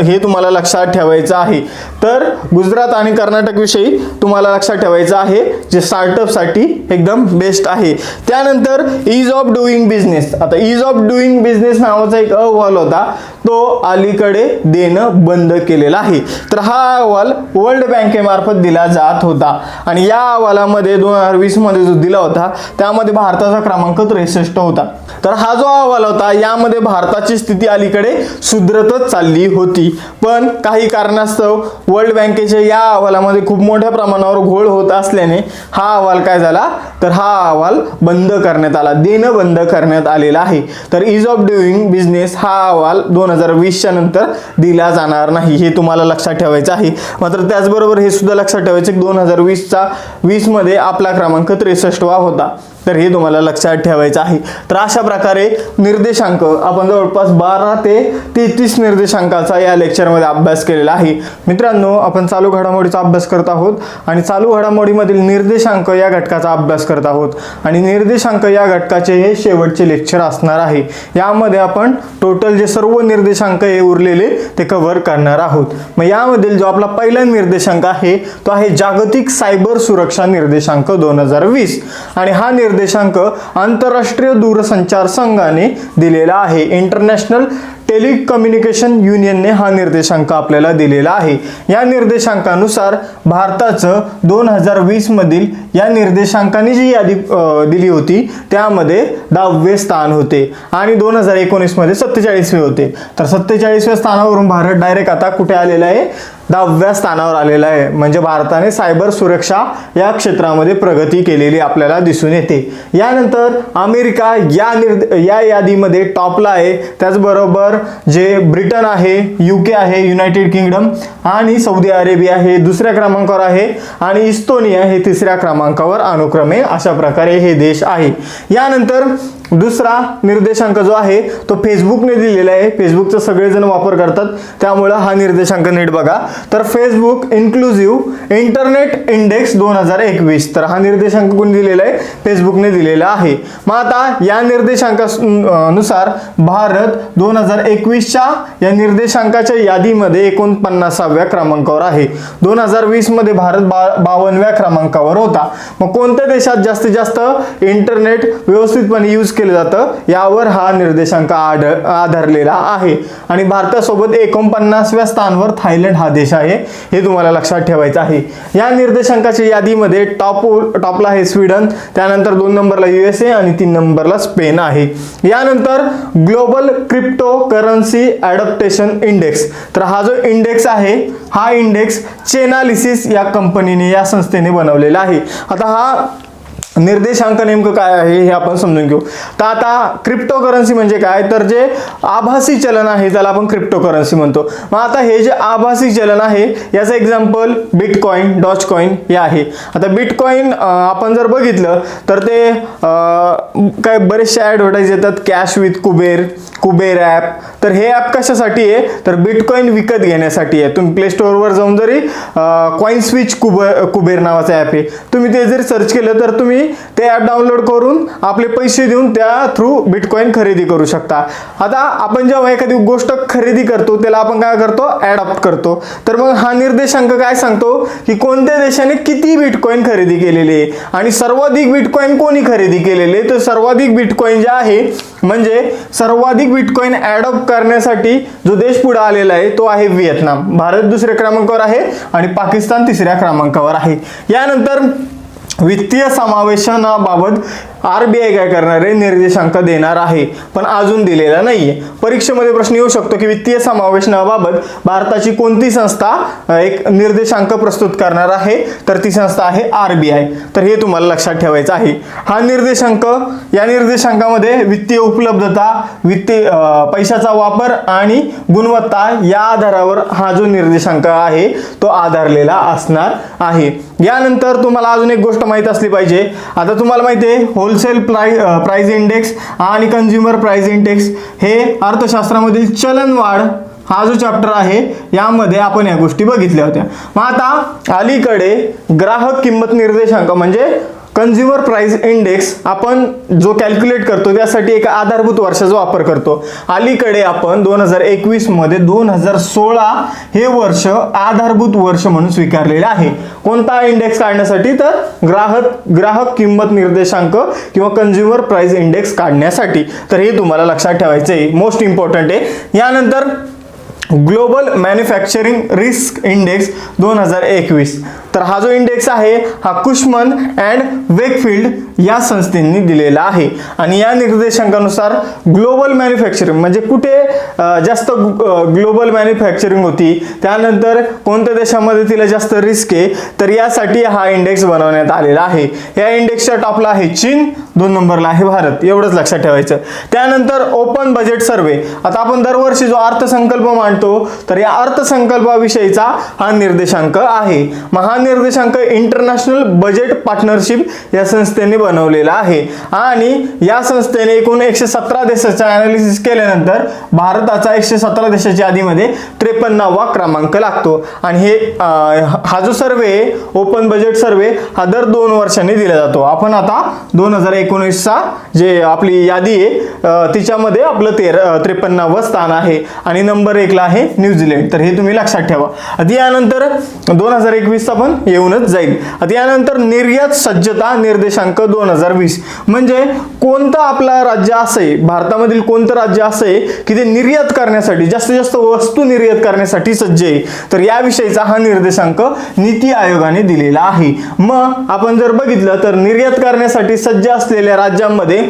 हे तुम्हाला लक्षात ठेवायचं आहे. तर गुजरात आणि कर्नाटक विषयी तुम्हाला लक्षात ठेवायचं आहे, जे स्टार्टअपसाठी एकदम बेस्ट आहे. त्यानंतर ईज ऑफ डुईंग बिझनेस. आता ईज ऑफ डुईंग बिझनेस नावाचा एक अहवाल होता, तो अलीकडे देणं बंद केलेला आहे. तर हा अहवाल वर्ल्ड बँकेमार्फत दिला जात होता आणि या अहवालामध्ये 2020 मध्ये जो दिला होता त्यामध्ये भारताचा क्रमांक 63 होता. तर हा जो अहवाल होता यामध्ये भारताची स्थिती अलीकडे सुधरतच चालली होती, पण काही कारणास्तव वर्ल्ड बँकेच्या या अहवालामध्ये खूप मोठ्या प्रमाणावर घोळ होत असल्याने हा अहवाल काय झाला, तर हा अहवाल बंद करण्यात आला, देणं बंद करण्यात आलेला आहे. तर ईज ऑफ डुईंग बिझनेस हा अहवाल 2020च्या नंतर दिला जाणार नाही, हे तुम्हाला लक्षात ठेवायचं आहे. मात्र त्याचबरोबर हे सुद्धा लक्षात ठेवायचं की 2020 मध्ये आपला क्रमांक 63वा होता. तर हे तुम्हाला लक्षात ठेवायचं आहे. तर अशा प्रकारे निर्देशांक आपण जवळपास 12 ते 33 निर्देशांकाचा या लेक्चरमध्ये अभ्यास केलेला आहे. मित्रांनो, आपण चालू घडामोडीचा अभ्यास करत आहोत आणि चालू घडामोडीमधील निर्देशांक या घटकाचा अभ्यास करत आहोत आणि निर्देशांक या घटकाचे हे शेवटचे लेक्चर असणार आहे. यामध्ये आपण टोटल जे सर्व निर्देशांक हे उरलेले ते कव्हर करणार आहोत. मग यामधील जो आपला पहिला निर्देशांक आहे तो आहे जागतिक सायबर सुरक्षा निर्देशांक 2020 आणि हा निर्देशांक आंतरराष्ट्रीय दूरसंचार संघाने दिलेला आहे. इंटरनॅशनल टेलिकम्युनिकेशन युनियनने हा निर्देशांक आपल्याला दिलेला आहे. या निर्देशांकानुसार भारताचं 2020 मधील या निर्देशांकाने जी यादी दिली होती त्यामध्ये 10वे स्थान होते आणि 2019 मध्ये 47वे होते. तर 47व्या स्थानावरून भारत डायरेक्ट आता कुठे आलेला आहे, 10व्या स्थानावर आलेला आहे. म्हणजे भारताने सायबर सुरक्षा या क्षेत्रामध्ये प्रगती केलेली आपल्याला दिसून येते. यानंतर अमेरिका या यादीमध्ये टॉपला आहे. त्याचबरोबर जे ब्रिटन आहे, UK आहे, युनायटेड किंगडम आणि सौदी अरेबिया हे दुसऱ्या क्रमांकावर आहे आणि इस्तोनिया हे तिसऱ्या क्रमांकावर अनुक्रमे अशा प्रकारे हे देश आहे. यानंतर दुसरा निर्देशांक जो आहे तो फेसबुकने दिलेला आहे. फेसबुकचा सगळेजण वापर करतात त्यामुळे हा निर्देशांक नीट बघा. तर फेसबुक इन्क्लुझिव्ह इंटरनेट इंडेक्स 2021, तर हा निर्देशांक कोणी दिलेला आहे, फेसबुकने दिलेला आहे. मग आता या निर्देशांकानुसार भारत 2021च्या या निर्देशांकाच्या यादीमध्ये 49व्या क्रमांकावर आहे. 2020 मध्ये भारत 52व्या क्रमांकावर होता. मग कोणत्या देशात जास्तीत जास्त इंटरनेट व्यवस्थितपणे यूज केलं जातं यावर हा निर्देशांक आधारलेला आहे आणि भारतासोबत 49व्या स्थानावर थायलंड हा देश आहे, हे तुम्हाला लक्षात ठेवायचं आहे. या निर्देशांकाच्या यादीमध्ये टॉपला आहे स्वीडन, त्यानंतर 2 नंबरला USA आणि 3 नंबरला स्पेन आहे. यानंतर ग्लोबल क्रिप्टो करन्सी ॲडॉप्टेशन इंडेक्स, तर हा जो इंडेक्स आहे हा इंडेक्स चेनालिसिस या कंपनीने, या संस्थेने बनवलेला आहे. आता हा निर्देशांक नेमकं काय आहे हे आपण समजून घेऊ. तर आता क्रिप्टोकरन्सी म्हणजे काय, तर जे आभासी चलन आहे त्याला आपण क्रिप्टोकरन्सी म्हणतो. मग आता हे जे आभासी चलन आहे याचं एक्झाम्पल बिटकॉइन, डॉजकॉइन हे आहे. आता बिटकॉइन आपण जर बघितलं तर ते काय बरेचसे ॲडव्हर्टाईज येतात, कॅश विथ कुबेर ॲप. तर हे ॲप कशासाठी आहे, तर बिटकॉइन विकत घेण्यासाठी आहे. तुम्ही प्ले स्टोअरवर जाऊन जरी कॉइन स्विच कुबेर नावाचं ॲप आहे, तुम्ही ते जरी सर्च केलं तर तुम्ही ते ॲप डाउनलोड करून आपले पैसे देऊन त्या थ्रू बिटकॉइन खरेदी करू शकता. आता आपण जेव्हा एखादी गोष्ट खरेदी करतो त्याला आपण काय करतो, ॲडॉप्ट करतो. तर मग हा निर्देशांक काय सांगतो की कोणत्या देशाने किती बिटकॉइन खरेदी केलेले आहे आणि सर्वाधिक बिटकॉइन कोणी खरेदी केलेले. तर सर्वाधिक बिटकॉइन जे आहे म्हणजे सर्वाधिक बिटकॉइन ॲडॉप्ट करण्यासाठी जो देश पुढे आलेला आहे तो आहे व्हिएतनाम. भारत दुसऱ्या क्रमांकावर आहे आणि पाकिस्तान तिसऱ्या क्रमांकावर आहे. यानंतर वित्तीय समावेशनाबाबत RBI काय करणार आहे, निर्देशांक देणार आहे, पण अजून दिलेला नाहीये. परीक्षेमध्ये प्रश्न येऊ शकतो की वित्तीय समावेशनाबाबत भारताची कोणती संस्था एक निर्देशांक प्रस्तुत करणार आहे, तर ती संस्था आहे RBI. तर हे तुम्हाला लक्षात ठेवायचं आहे. हा निर्देशांक, या निर्देशांकामध्ये वित्तीय उपलब्धता, वित्तीय पैशाचा वापर आणि गुणवत्ता या आधारावर हा जो निर्देशांक आहे तो आधारलेला असणार आहे. यानंतर तुम्हाला अजून एक गोष्ट माहित असली पाहिजे. आता तुम्हाला माहिती आहे होलसेल प्राइस इंडेक्स आणि कंझ्युमर प्राइस इंडेक्स हे अर्थशास्त्रामधील चलनवाढ हा जो चॅप्टर आहे यामध्ये आपण या गोष्टी बघितल्या होत्या. मग आता अलीकडे ग्राहक किंमत निर्देशांक म्हणजे कंझ्युमर प्राइस इंडेक्स आपण जो कॅल्क्युलेट करतो त्यासाठी एक आधारभूत वर्षाचा वापर करतो. अलीकडे आपण 2021 मध्ये 2016 हे वर्ष आधारभूत वर्ष म्हणून स्वीकारलेले आहे. कोणता इंडेक्स काढण्यासाठी, तर ग्राहक किंमत निर्देशांक किंवा कंझ्युमर प्राइस इंडेक्स काढण्यासाठी. तर हे तुम्हाला लक्षात ठेवायचं आहे, मोस्ट इम्पॉर्टंट आहे. यानंतर ग्लोबल मॅन्युफॅक्चरिंग रिस्क इंडेक्स 2021. तर हा जो इंडेक्स आहे हा कुशमन अँड वेकफिल्ड या संस्थेने दिलेला आहे आणि या निर्देशांकानुसार ग्लोबल मॅन्युफॅक्चरिंग म्हणजे कुठे जास्त ग्लोबल मॅन्युफॅक्चरिंग होती, त्यानंतर कोणत्या देशामध्ये तिला जास्त रिस्क आहे, तर यासाठी हा इंडेक्स बनवण्यात आलेला आहे. या इंडेक्सच्या टॉपला आहे चीन, 2 नंबरला आहे भारत. एवढंच लक्षात ठेवायचं. त्यानंतर ओपन बजेट सर्वे. आता आपण दरवर्षी जो अर्थसंकल्प मांडतो तर या अर्थसंकल्पाविषयीचा हा निर्देशांक आहे. मग हा निर्देशांक इंटरनॅशनल बजेट पार्टनरशिप या संस्थेने बनवलेला आहे आणि या संस्थेने एकूण 117 देशाचा अनालिसिस केल्यानंतर भारताचा 117 देशाच्या यादीमध्ये 53वा क्रमांक लागतो. आणि हे हा जो सर्वे ओपन बजेट सर्वे हा दर 2 वर्षांनी दिला जातो. आपण आता 2019चा जे आपली यादी आहे तिच्यामध्ये आपलं 53व स्थान आहे आणि नंबर 1 ला आहे न्यूझीलंड. तर हे तुम्ही लक्षात ठेवा. आता यानंतर 2021चा पण येऊनच जाईल. आता यानंतर निर्यात सज्जता निर्देशांक 2020 म्हणजे कोणतं आपलं राज्य असं आहे, भारतामधील कोणतं राज्य असं आहे की ते निर्यात करण्यासाठी जास्तीत जास्त वस्तू निर्यात करण्यासाठी सज्ज आहे. तर याविषयीचा हा निर्देशांक नीती आयोगाने दिलेला आहे. मग आपण जर बघितलं तर निर्यात करण्यासाठी सज्ज असलेल्या राज्यांमध्ये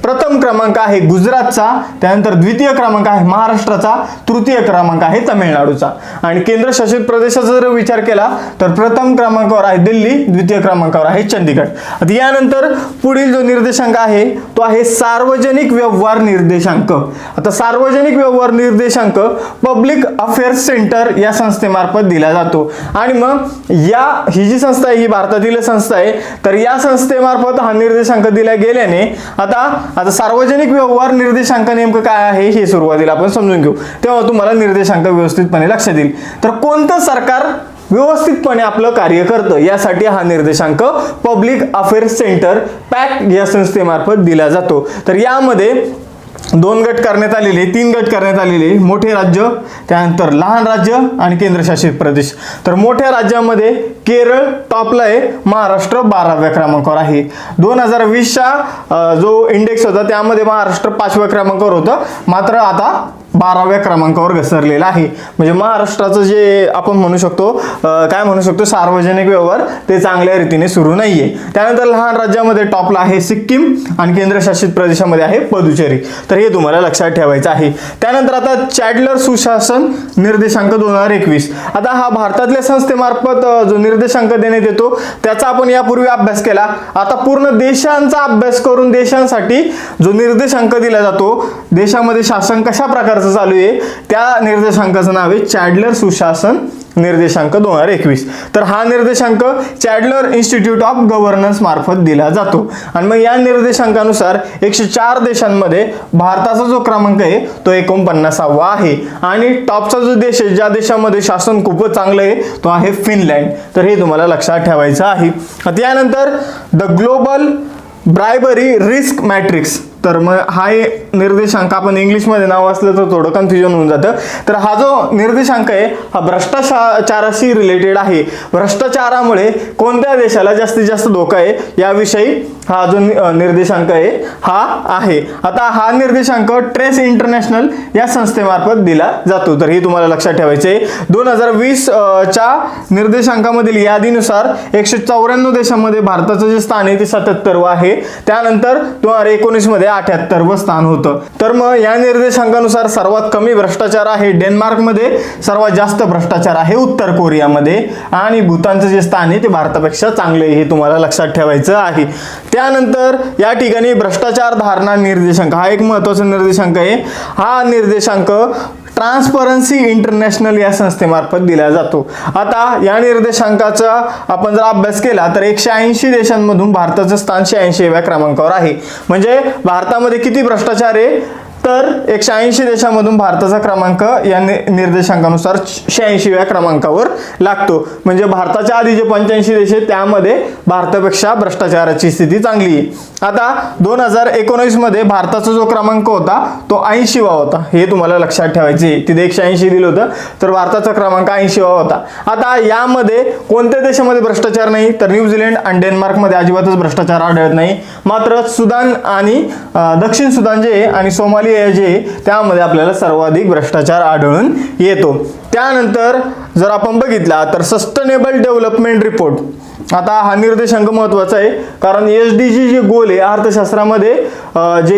प्रथम क्रमांक आहे गुजरातचा, त्यानंतर द्वितीय क्रमांक आहे महाराष्ट्राचा, तृतीय क्रमांक आहे तामिळनाडूचा. आणि केंद्रशासित प्रदेशाचा जर विचार केला तर प्रथम क्रमांकावर आहे दिल्ली, द्वितीय क्रमांकावर आहे चंदीगड. आता यानंतर पुढील जो निर्देशांक आहे तो आहे सार्वजनिक व्यवहार निर्देशांक. आता सार्वजनिक व्यवहार निर्देशांक पब्लिक अफेअर्स सेंटर या संस्थेमार्फत दिला जातो. आणि मग ही जी संस्था आहे ही भारतातील संस्था आहे. तर या संस्थेमार्फत हा निर्देशांक दिला गेल्याने आता सार्वजनिक व्यवहार निर्देशांक नेमकं काय आहे हे सुरुवातीला आपण समजून घेऊ, तेव्हा तुम्हाला निर्देशांक व्यवस्थितपणे लक्षात येईल. तर कोणतं सरकार व्यवस्थितपणे आपलं कार्य करतं यासाठी हा निर्देशांक पब्लिक अफेअर्स सेंटर पॅक या संस्थेमार्फत दिला जातो. तर यामध्ये 2 गट करण्यात आलेले, 3 गट करण्यात आलेले, मोठे राज्य, त्यानंतर लहान राज्य आणि केंद्रशासित प्रदेश. तर मोठ्या राज्यामध्ये केरळ टॉपला आहे, महाराष्ट्र 12व्या क्रमांकावर आहे. 2020चा जो इंडेक्स होता त्यामध्ये महाराष्ट्र 5व्या क्रमांकावर होतं, मात्र आता 12व्या क्रमांकावर घसरलेला आहे. म्हणजे महाराष्ट्राचं जे आपण म्हणू शकतो काय म्हणू शकतो सार्वजनिक व्यवहार ते चांगल्या रीतीने सुरू नाहीये. त्यानंतर लहान राज्यामध्ये टॉपला आहे सिक्कीम आणि केंद्रशासित प्रदेशामध्ये आहे पुदुचेरी. तर हे तुम्हाला लक्षात ठेवायचं आहे. त्यानंतर आता चॅडलर सुशासन निर्देशांक 2021. आता हा भारतातल्या संस्थेमार्फत जो निर्देशांक देण्यात येतो त्याचा आपण यापूर्वी अभ्यास केला. आता पूर्ण देशांचा अभ्यास करून देशांसाठी जो निर्देशांक दिला जातो, देशामध्ये शासन कशा प्रकारचं चालू आहे त्या निर्देशांकाचं नाव आहे चॅडलर सुशासन निर्देशांक 2021. तर हा निर्देशांक चॅडलर इन्स्टिट्यूट ऑफ गव्हर्नन्स मार्फत दिला जातो. आणि मग या निर्देशांकानुसार 104 देशांमध्ये भारताचा जो क्रमांक आहे तो 49वा आहे. आणि टॉपचा जो देश आहे ज्या देशामध्ये शासन खूपच चांगलं आहे तो आहे फिनलँड. तर हे तुम्हाला लक्षात ठेवायचं आहे. त्यानंतर द ग्लोबल ब्रायबरी रिस्क मॅट्रिक्स. तर मग हा निर्देशांक आपण इंग्लिशमध्ये नाव असलं तर थोडं कन्फ्युजन होऊन जातं. तर हा जो निर्देशांक आहे हा भ्रष्टाचाराशी रिलेटेड आहे. भ्रष्टाचारामुळे कोणत्या देशाला जास्तीत जास्त धोका आहे याविषयी हा जो निर्देशांक आहे हा आहे. आता हा निर्देशांक ट्रेस इंटरनॅशनल या संस्थेमार्फत दिला जातो. तर हे तुम्हाला लक्षात ठेवायचे आहे. 2020 च्या निर्देशांकामधील यादीनुसार 194 देशांमध्ये भारताचं जे स्थान आहे ते 77व आहे. त्यानंतर 2019 मध्ये 78व स्थान होतं. तर मग या निर्देशांकानुसार सर्वात कमी भ्रष्टाचार आहे डेन्मार्कमध्ये, सर्वात जास्त भ्रष्टाचार आहे उत्तर कोरियामध्ये आणि भूतानचं जे स्थान आहे ते भारतापेक्षा चांगले हे तुम्हाला लक्षात ठेवायचं आहे. त्यानंतर या ठिकाणी भ्रष्टाचार धारणा निर्देशांक हा एक महत्त्वाचा निर्देशांक आहे. हा निर्देशांक ट्रान्सपरन्सी इंटरनॅशनल या संस्थेमार्फत दिला जातो. आता या निर्देशांकाचा आपण जर अभ्यास केला तर 180 देशांमधून भारताचं स्थान 86व्या क्रमांकावर आहे. म्हणजे भारतामध्ये किती भ्रष्टाचार आहे तर 180 देशांमधून भारताचा क्रमांक या निर्देशांकानुसार 86व्या क्रमांकावर लागतो. म्हणजे भारताच्या आधी जे 85 देश आहेत त्यामध्ये भारतापेक्षा भ्रष्टाचाराची स्थिती चांगली आहे. आता 2019 मध्ये भारताचा जो क्रमांक होता तो 80वा होता. हे तुम्हाला लक्षात ठेवायचे. तिथे 180 दिलं होतं तर भारताचा क्रमांक 80वा होता. आता यामध्ये कोणत्या देशामध्ये भ्रष्टाचार नाही तर न्यूझीलंड आणि डेन्मार्कमध्ये अजिबातच भ्रष्टाचार आढळत नाही. मात्र सुदान आणि दक्षिण सुदान जे आणि सोमालिया जे त्यामध्ये आपल्याला सर्वाधिक भ्रष्टाचार आढळून येतो. त्यानंतर जर आपण बघितला तर सस्टेनेबल डेव्हलपमेंट रिपोर्ट. आता हा निर्देशांक महत्त्वाचा आहे कारण SDG जे गोल आहे अर्थशास्त्रामध्ये जे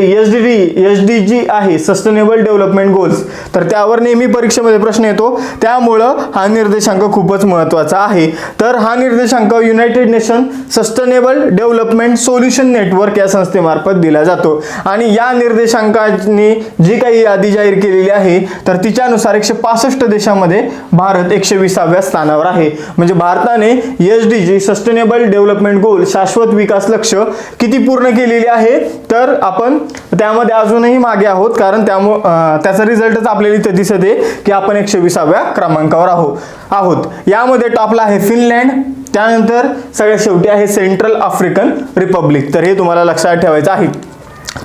SDG आहे सस्टेनेबल डेव्हलपमेंट गोल्स तर त्यावर नेहमी परीक्षेमध्ये प्रश्न येतो. त्यामुळं हा निर्देशांक खूपच महत्त्वाचा आहे. तर हा निर्देशांक United nation sustainable development solution network या संस्थेमार्फत दिला जातो. आणि या निर्देशांकाने जी काही यादी जाहीर केलेली आहे तर तिच्यानुसार 165 देशांमध्ये भारत 120व्या स्थानावर आहे. म्हणजे भारताने SDG सस्टेनेबल डेव्हलपमेंट गोल शाश्वत विकास लक्ष्य किती पूर्ण केलेली आहे तर आपण त्यामध्ये अजूनही मागे आहोत कारण त्याचा रिझल्टच आपल्याला इथे दिसत आहे की आपण 120व्या क्रमांकावर आहोत. यामध्ये टॉपला आहे फिनलँड, त्यानंतर सगळ्यात शेवटी आहे सेंट्रल आफ्रिकन रिपब्लिक. तर हे तुम्हाला लक्षात ठेवायचं आहे.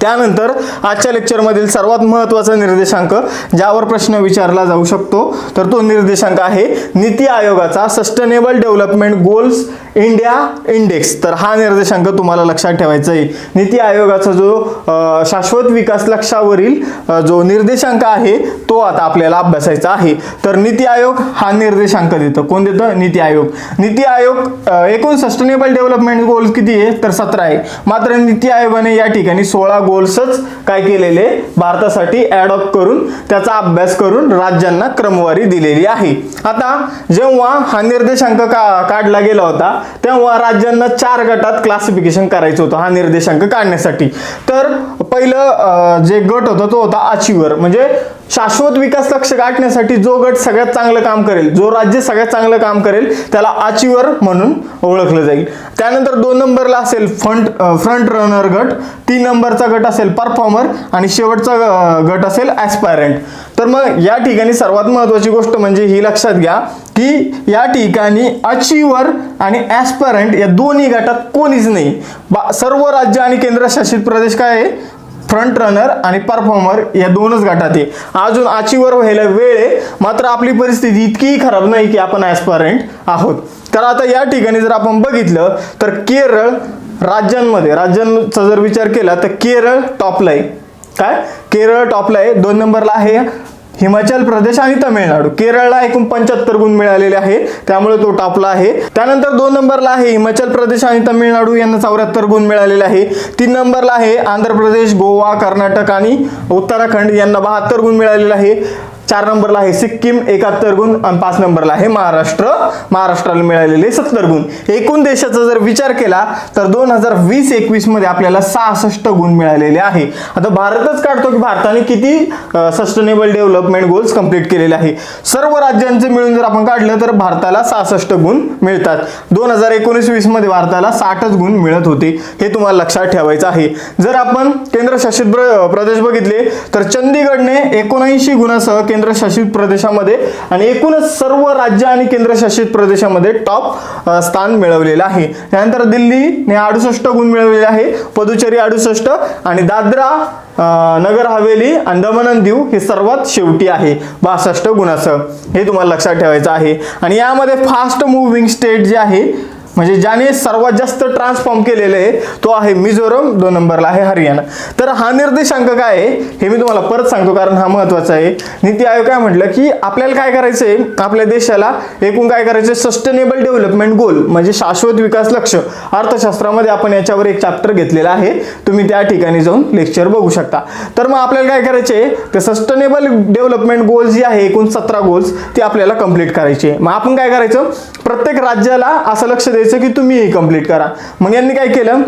त्यानंतर आजच्या लेक्चरमधील सर्वात महत्त्वाचा निर्देशांक ज्यावर प्रश्न विचारला जाऊ शकतो तर तो निर्देशांक आहे नीती आयोगाचा sustainable development goals India index. तर हा निर्देशांक तुम्हाला लक्षात ठेवायचा आहे. नीती आयोगाचा जो शाश्वत विकास लक्ष्यावरील जो निर्देशांक आहे तो आता आपल्याला अभ्यासायचा आहे. तर नीती आयोग हा निर्देशांक देतं. कोण देतं? नीती आयोग. नीती आयोग एकूण सस्टेनेबल डेव्हलपमेंट गोल्स किती आहे तर 17 आहे. मात्र नीती आयोगाने या ठिकाणी 16 गोल्सच काय केलेले भारतासाठी ॲडॉप्ट करून त्याचा अभ्यास करून राज्यांना क्रमवारी दिलेली आहे. आता जेव्हा हा निर्देशांक काढला गेला होता तेव्हा राज्यांना 4 गटात क्लासिफिकेशन करायचं होतं हा निर्देशांक काढण्यासाठी. तर पहिलं जे गट होता तो होता अचिव्हर. म्हणजे शाश्वत विकास लक्ष्य गाठण्यासाठी जो गट सगळ्यात चांगलं काम करेल, जो राज्य सगळ्यात चांगलं काम करेल त्याला अचिव्हर म्हणून ओळखलं जाईल. त्यानंतर 2 नंबरला असेल फ्रंट रनर गट, 3 नंबरचा गट असेल परफॉर्मर आणि शेवटचा गट असेल ॲस्पायरंट. तर मग या ठिकाणी सर्वात महत्त्वाची गोष्ट म्हणजे ही लक्षात घ्या की या ठिकाणी अचिव्हर आणि ॲस्पायरंट या दोन्ही गटात कोणीच नाही. सर्व राज्य आणि केंद्रशासित प्रदेश काय आहे फ्रंट रनर आणि परफॉर्मर या दोनच गटात आहे. अजून अचिव्हर व्हायला वेळ आहे. मात्र आपली परिस्थिती इतकी खराब नाही की आपण ॲस्पायरंट आहोत. तर आता या ठिकाणी जर आपण बघितलं तर केरळ राज्यांचा जर विचार केला तर केरळ टॉपला आहे. काय केरळ टॉपला आहे. 2 नंबरला आहे हिमाचल प्रदेश आणि तमिळनाडू. केरळला एकूण 75 गुण मिळालेले आहे, त्यामुळे तो टॉपला आहे. त्यानंतर 2 नंबरला आहे हिमाचल प्रदेश आणि तमिळनाडू यांना 74 गुण मिळालेले आहे. 3 नंबरला आहे आंध्र प्रदेश, गोवा, कर्नाटक आणि उत्तराखंड यांना 72 गुण मिळालेले आहे. 4 नंबरला आहे सिक्कीम 71 गुण आणि 5 नंबरला आहे महाराष्ट्राला मिळालेले 70 गुण. एकूण देशाचा जर विचार केला तर 2020-21 मध्ये आपल्याला 66 गुण मिळालेले आहे. आता भारतच काढतो की भारताने किती सस्टेनेबल डेव्हलपमेंट गोल्स कंप्लीट केलेले आहे. सर्व राज्यांचे मिळून जर आपण काढलं तर भारताला 66 गुण मिळतात. 2019-20 मध्ये भारताला 60च गुण मिळत होते, हे तुम्हाला लक्षात ठेवायचं आहे. जर आपण केंद्रशासित प्रदेश बघितले तर चंदीगडने 79 गुणासह केंद्रशासित प्रदेशामध्ये आणि एकूणच सर्व राज्य आणि केंद्रशासित प्रदेशामध्ये टॉप स्थान मिळवलेलं आहे. त्यानंतर दिल्लीने 68 गुण मिळवलेले आहे, पदुचेरी 68 आणि दादरा नगर हवेली आणि दमन आणि दीव हे सर्वात शेवटी आहे 62 गुणासह, हे तुम्हाला लक्षात ठेवायचं आहे. आणि यामध्ये फास्ट मुव्हिंग स्टेट जे आहे म्हणजे ज्याने सर्वात जास्त ट्रान्सफॉर्म केलेले आहे तो आहे मिझोरम, 2 नंबरला आहे हरियाणा. तर हा निर्देशांक काय आहे हे मी तुम्हाला परत सांगतो कारण हा महत्वाचा आहे. नीती आयोग काय म्हटलं की आपल्याला काय करायचंय, आपल्या देशाला एकूण काय करायचंय सस्टेनेबल डेव्हलपमेंट गोल म्हणजे शाश्वत विकास लक्ष्य. अर्थशास्त्रामध्ये आपण याच्यावर एक चॅप्टर घेतलेला आहे, तुम्ही त्या ठिकाणी जाऊन लेक्चर बघू शकता. तर मग आपल्याला काय करायचे ते सस्टेनेबल डेव्हलपमेंट गोल जी आहे एकूण 17 गोल्स ती आपल्याला कंप्लीट करायची. मग आपण काय करायचं प्रत्येक राज्याला असं लक्ष द्यायचं की तुम्ही कंप्लीट करा. मग यांनी काय केलं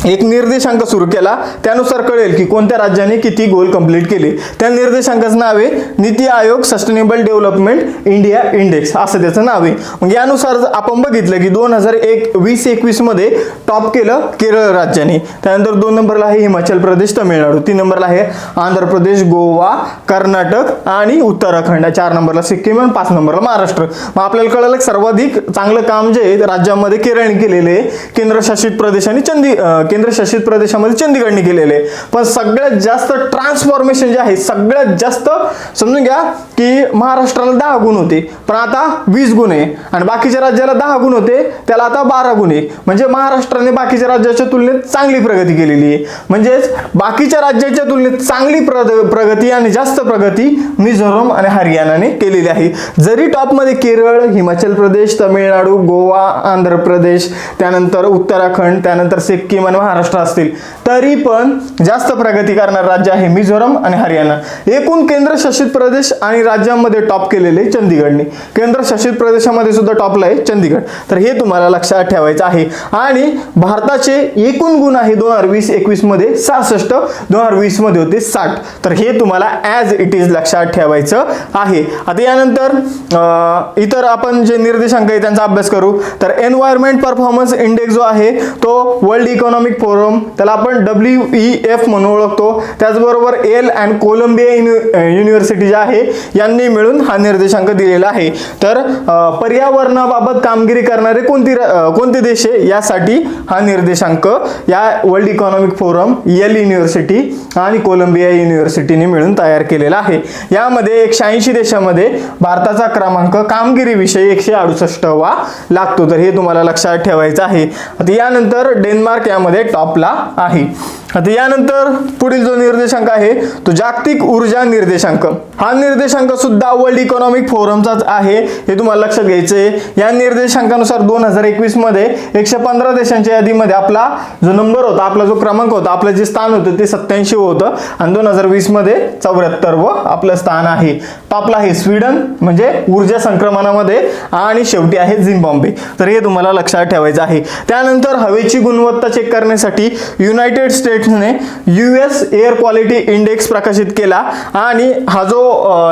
एक निर्देशांक सुरू केला, त्यानुसार कळेल की कोणत्या राज्याने किती गोल कंप्लीट केले. त्या निर्देशांकाचं नाव आहे NITI Aayog sustainable development India index असं त्याचं नाव आहे. मग यानुसार आपण बघितलं की 2020-21 मध्ये टॉप केलं केरळ राज्याने. त्यानंतर 2 नंबरला आहे हिमाचल प्रदेश, तमिळनाडू. 3 नंबरला आहे आंध्र प्रदेश, गोवा, कर्नाटक आणि उत्तराखंड. 4 नंबरला सिक्कीम आणि 5 नंबरला महाराष्ट्र. मग आपल्याला कळलं सर्वाधिक चांगलं काम जे आहे राज्यामध्ये केरळने केलेले आहे, केंद्रशासित प्रदेश आणि केंद्रशासित प्रदेशामध्ये चंदीगडने केलेले. पण सगळ्यात जास्त ट्रान्सफॉर्मेशन जे आहे सगळ्यात जास्त समजून घ्या की महाराष्ट्राला 10 गुण होते पण आता 20 गुण आहे आणि बाकीच्या राज्याला 10 गुण होते त्याला आता 12 गुण आहे. म्हणजे महाराष्ट्राने बाकीच्या राज्याच्या तुलनेत चांगली प्रगती केलेली आहे. म्हणजेच बाकीच्या राज्याच्या तुलनेत चांगली प्रगती आणि जास्त प्रगती मिझोरम आणि हरियाणाने केलेली आहे. जरी टॉपमध्ये केरळ, हिमाचल प्रदेश, तमिळनाडू, गोवा, आंध्र प्रदेश, त्यानंतर उत्तराखंड, त्यानंतर सिक्कीम आणि महाराष्ट्र असतील तरी पण जास्त प्रगती करणारे राज्य आहे मिझोरम आणि हरियाणा. एकूण केंद्रशासित प्रदेश आणि राज्यांमध्ये टॉप केलेले चंदीगडने. केंद्रशासित प्रदेशामध्ये सुद्धा टॉपला आहे चंदीगड. तर हे तुम्हाला लक्षात ठेवायचं आहे. आणि भारताचे एकूण गुण आहे 2020-21 मध्ये 66, 2020 मध्ये होते 60. तर हे तुम्हाला ॲज इट इज लक्षात ठेवायचं आहे. आता यानंतर इतर आपण जे निर्देशांक आहे त्यांचा अभ्यास करू. तर एन्व्हायरमेंट परफॉर्मन्स इंडेक्स जो आहे तो वर्ल्ड इकॉनॉमिक फोरम त्याला आपण WEF म्हणून ओळखतो. त्याचबरोबर येल आणि कोलंबिया युनिव्हर्सिटी जे आहे यांनी मिळून हा निर्देशांक दिलेला आहे. तर पर्यावरणाबाबत कामगिरी करणारे कोणते देश आहे यासाठी हा निर्देशांक या World Economic Forum, Yale University आणि कोलंबिया युनिव्हर्सिटीने मिळून तयार केलेला आहे. यामध्ये 180 देशामध्ये भारताचा क्रमांक कामगिरीविषयी 168वा लागतो. तर हे तुम्हाला लक्षात ठेवायचं आहे. आता यानंतर डेन्मार्क यामध्ये टॉपला आहे. आता यानंतर पुढील जो निर्देशांक आहे तो जागतिक ऊर्जा निर्देशांक. हा निर्देशांक सुद्धा वर्ल्ड इकॉनॉमिक फोरमचाच आहे, हे तुम्हाला लक्षात घ्यायचंय. या निर्देशांकानुसार 2021 मध्ये 115 देशांच्या यादीमध्ये आपला जो नंबर होता, आपला जो क्रमांक होता, आपलं जे स्थान होतं ते 87 होतं आणि 2020 मध्ये 74व आपलं स्थान आहे. टॉपला आहे स्वीडन म्हणजे ऊर्जा संक्रमणामध्ये आणि शेवटी आहे झिम्बाब्वे. तर हे तुम्हाला लक्षात ठेवायचं आहे. त्यानंतर हवेची गुणवत्ता चेक करण्यासाठी युनायटेड स्टेट्सने US एअर क्वालिटी इंडेक्स प्रकाशित केला आणि हा जो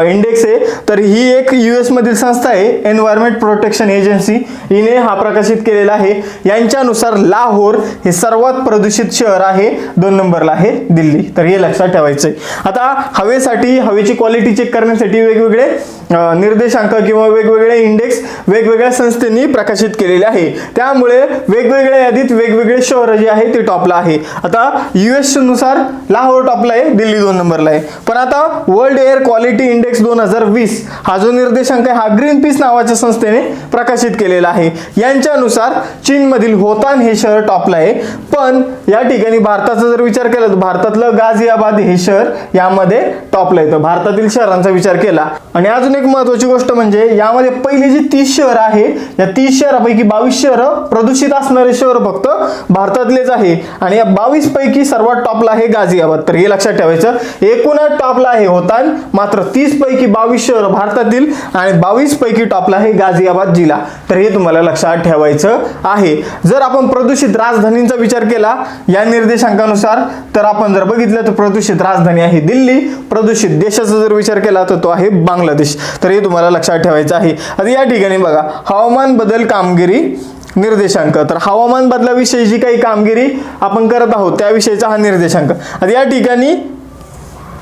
इंडेक्स आहे तर ही एक US मधील संस्था आहे, एन्व्हायरमेंट प्रोटेक्शन एजन्सी, हिने हा प्रकाशित केलेला आहे. यांच्यानुसार लाहोर हे सर्वात प्रदूषित शहर आहे, 2 नंबरला आहे दिल्ली. तर हे लक्षात ठेवायचंय. आता हवेसाठी हवेची क्वालिटी चेक करण्यासाठी वेगवेगळे निर्देशांक किंवा वेगवेगळे इंडेक्स वेगवेगळ्या संस्थेनी प्रकाशित केलेले आहे. त्यामुळे वेगवेगळ्या यादीत वेगवेगळे शहर जे आहे ते टॉपला आहे. आता US नुसार लाहोर टॉपला आहे, दिल्ली 2 नंबरला आहे. पण आता वर्ल्ड एअर क्वालिटी इंडेक्स 2020 हा जो निर्देशांक आहे हा ग्रीन पीस नावाच्या संस्थेने प्रकाशित केलेला आहे. यांच्यानुसार चीन मधील होतान हे शहर टॉपला आहे. पण या ठिकाणी भारताचा जर विचार केला तर भारतातलं गाझियाबाद हे शहर यामध्ये टॉपला येतं, भारतातील शहरांचा विचार केला. आणि अजून एक महत्त्वाची गोष्ट म्हणजे यामध्ये पहिली जी 30 शहर आहे, या 30 शहरापैकी 22 शहर प्रदूषित असणारे शहर फक्त भारतातलेच आहे आणि या 22 पैकी सर्वात टॉपला आहे गाझियाबाद. तर हे लक्षात ठेवायचं, एकूणच टॉपला आहे होतान, मात्र 30 पैकी 22 शहर भारतातील आणि 22 पैकी टॉपला आहे गाझियाबाद जिल्हा. तर हे तुम्हाला लक्षात ठेवायचं आहे. जर आपण प्रदूषित राजधानींचा विचार केला या निर्देशांकानुसार, तर आपण जर बघितलं तर प्रदूषित राजधानी आहे दिल्ली, प्रदूषित देशाचा जर विचार केला तर तो आहे बांगलादेश. तर हे तुम्हाला लक्षात ठेवायचं आहे. आता या ठिकाणी बघा, हवामान बदल कामगिरी निर्देशांक. तर हवामान बदलाविषयी जी काही कामगिरी आपण करत आहोत त्याविषयीचा हा निर्देशांक. आता या ठिकाणी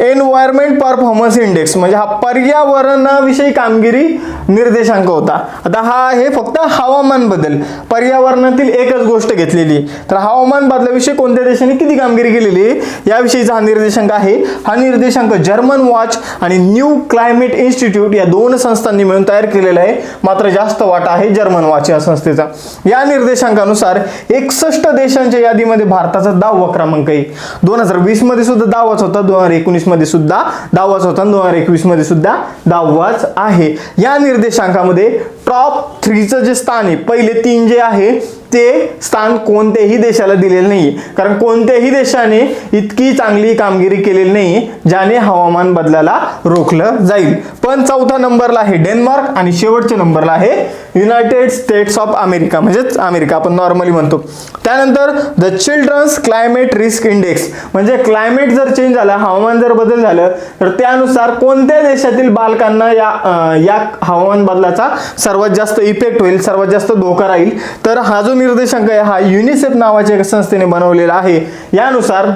एन्व्हायरमेंट परफॉर्मन्स इंडेक्स म्हणजे हा पर्यावरणाविषयी कामगिरी निर्देशांक होता. आता हा आहे फक्त हवामान बदल, पर्यावरणातील एकच गोष्ट घेतलेली. तर हवामान बदलाविषयी कोणत्या देशाने किती कामगिरी केलेली याविषयीचा हा निर्देशांक आहे. हा निर्देशांक जर्मन वॉच आणि न्यू क्लायमेट इन्स्टिट्यूट या दोन संस्थांनी मिळून तयार केलेला आहे, मात्र जास्त वाटा आहे जर्मन वॉच या संस्थेचा. या निर्देशांकानुसार 61 देशांच्या यादीमध्ये भारताचा 10वा क्रमांक आहे. 2020 मध्ये सुद्धा 10वाच होता, 2019 मध्ये सुद्धा 10वाच होता, 2021 मध्ये सुद्धा 10वाच आहे. या निर्देशांकामध्ये टॉप 3चं जे स्थान आहे, पहिले 3 जे आहे ते स्थान कोणत्याही देशाला दिलेलं नाही, कारण कोणत्याही देशाने इतकी चांगली कामगिरी केलेली नाही ज्याने हवामान बदलाला रोखलं जाईल. पण 4थ्या नंबरला आहे डेन्मार्क आणि शेवटच्या नंबरला आहे युनायटेड स्टेट्स ऑफ अमेरिका, म्हणजेच अमेरिका आपण नॉर्मली म्हणतो. त्यानंतर the children's climate risk index म्हणजे क्लायमेट जर चेंज झाला, हवामान जर बदल झालं तर त्यानुसार कोणत्या देशातील बालकांना या हवामान बदलाचा सर्वात जास्त इफेक्ट होईल, सर्वात जास्त धोका राहील. तर हा जो निर्देशांक आहे हा युनिसेफ नावाच्या एका संस्थेने बनवलेला आहे. यानुसार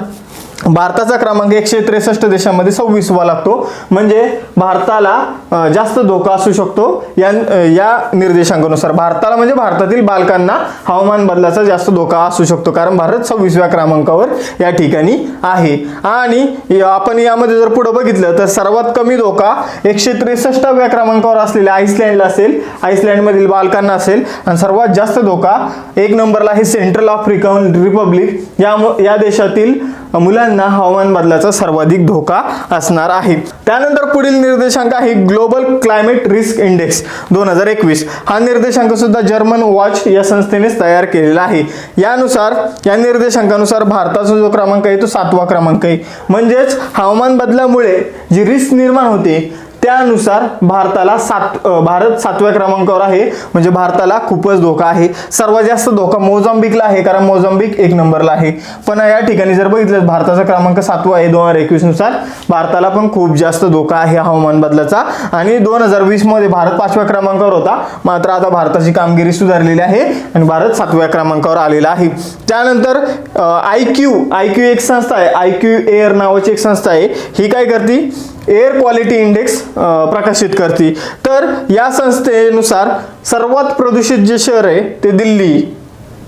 भारताचा क्रमांक 163 देशांमध्ये 26वा लागतो, म्हणजे भारताला जास्त धोका असू शकतो या निर्देशांकानुसार. भारताला म्हणजे भारतातील बालकांना हवामान बदलाचा जास्त धोका असू शकतो, कारण भारत 26व्या क्रमांकावर या ठिकाणी आहे. आणि आपण यामध्ये जर पुढे बघितलं तर सर्वात कमी धोका 163व्या क्रमांकावर असलेल्या आईसलँडला असेल, आईसलँडमधील बालकांना असेल. आणि सर्वात जास्त धोका 1 नंबरला आहे सेंट्रल आफ्रिकन रिपब्लिक, या देशातील मुलांना हवामान बदलाचा सर्वाधिक धोका असणार आहे. त्यानंतर पुढील निर्देशांक आहे ग्लोबल क्लायमेट रिस्क इंडेक्स 2021. हा निर्देशांक सुद्धा जर्मन वॉच या संस्थेनेच तयार केलेला आहे. यानुसार या निर्देशांकानुसार भारताचा जो क्रमांक आहे तो 7वा क्रमांक आहे. म्हणजेच हवामान बदलामुळे जी रिस्क निर्माण होते त्यानुसार भारत 7व्या क्रमांकावर आहे, म्हणजे भारताला खूपच धोका आहे. सर्वात जास्त धोका मोझांबिकला आहे, कारण मोझांबिक 1 नंबरला आहे. पण या ठिकाणी जर बघितलं भारताचा क्रमांक 7वा आहे 2021 नुसार, भारताला पण खूप जास्त धोका आहे हवामान बदलाचा. आणि 2020 मध्ये भारत 5व्या क्रमांकावर होता, मात्र आता भारताची कामगिरी सुधारलेली आहे आणि भारत 7व्या क्रमांकावर आलेला आहे. त्यानंतर IQ एक संस्था आहे, IQ एअर नावाची एक संस्था आहे. ही काय करते, एअर क्वालिटी इंडेक्स प्रकाशित करते. तर या संस्थेनुसार सर्वात प्रदूषित जे शहर आहे ते दिल्ली.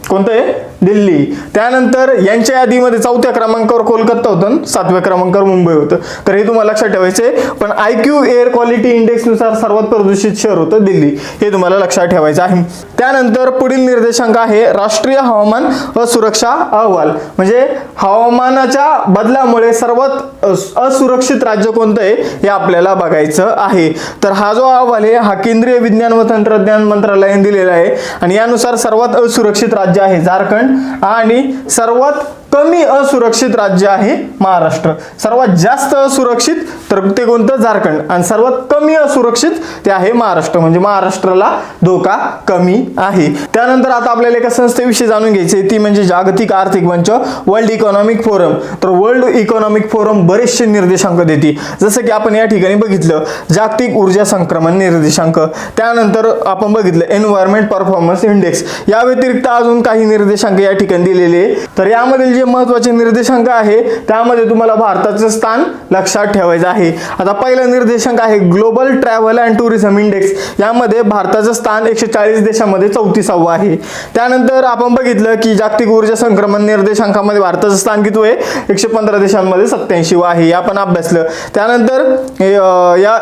कोणतं आहे? दिल्ली. त्यानंतर यांच्या यादीमध्ये 4थ्या क्रमांकावर कोलकाता होतं, 7व्या क्रमांकावर मुंबई होतं. तर हे तुम्हाला लक्षात ठेवायचे. पण IQ एअर क्वालिटी इंडेक्स नुसार सर्वात प्रदूषित शहर होतं दिल्ली, हे तुम्हाला लक्षात ठेवायचं आहे. त्यानंतर पुढील निर्देशांक आहे राष्ट्रीय हवामान असुरक्षा अहवाल, म्हणजे हवामानाच्या बदलामुळे सर्वात असुरक्षित राज्य कोणतं आहे हे आपल्याला बघायचं आहे. तर हा जो अहवाल आहे हा केंद्रीय विज्ञान व तंत्रज्ञान मंत्रालयाने दिलेला आहे आणि यानुसार सर्वात असुरक्षित राज्य आहे झारखंड आणि सर्वात कमी असुरक्षित राज्य आहे महाराष्ट्र. सर्वात जास्त असुरक्षित तर ते कोणतं? झारखंड. आणि सर्वात कमी असुरक्षित ते आहे महाराष्ट्र, म्हणजे महाराष्ट्राला धोका कमी आहे. त्यानंतर आता आपल्याला एका संस्थेविषयी जाणून घ्यायचे, ती म्हणजे जागतिक आर्थिक मंच, वर्ल्ड इकॉनॉमिक फोरम. तर वर्ल्ड इकॉनॉमिक फोरम बरेचसे निर्देशांक देते, जसं की आपण या ठिकाणी बघितलं जागतिक ऊर्जा संक्रमण निर्देशांक. त्यानंतर आपण बघितलं एन्व्हायरमेंट परफॉर्मन्स इंडेक्स. या व्यतिरिक्त अजून काही निर्देशांक या ठिकाणी दिलेले. तर यामधील महत्त्वाचे निर्देशांक आहे त्यामध्ये तुम्हाला भारताचं स्थान लक्षात ठेवायचं आहे. आता पहिला निर्देशांक आहे global travel and tourism index. यामध्ये भारताचं स्थान 140 देशांमध्ये 34वा आहे. त्यानंतर आपण बघितलं की जागतिक ऊर्जा संक्रमण निर्देशांकामध्ये भारताचं स्थान किती आहे? 115 देशांमध्ये 87वा आहे. हे आपण अभ्यासलं. त्यानंतर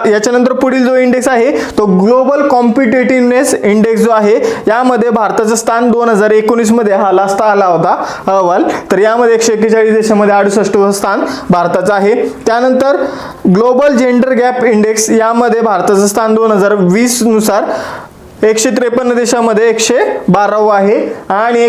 याच्यानंतर पुढील जो इंडेक्स आहे तो ग्लोबल कॉम्पिटेटिव्हनेस इंडेक्स जो आहे, यामध्ये भारताचं स्थान 2019 मध्ये हा लास्ट आला होता अहवाल. तर यामध्ये 141 देशामध्ये 68 स्थान भारताचं आहे. त्यानंतर ग्लोबल जेंडर गॅप इंडेक्स यामध्ये भारताचं स्थान 2020 नुसार 153 देशामध्ये 112 आहे आणि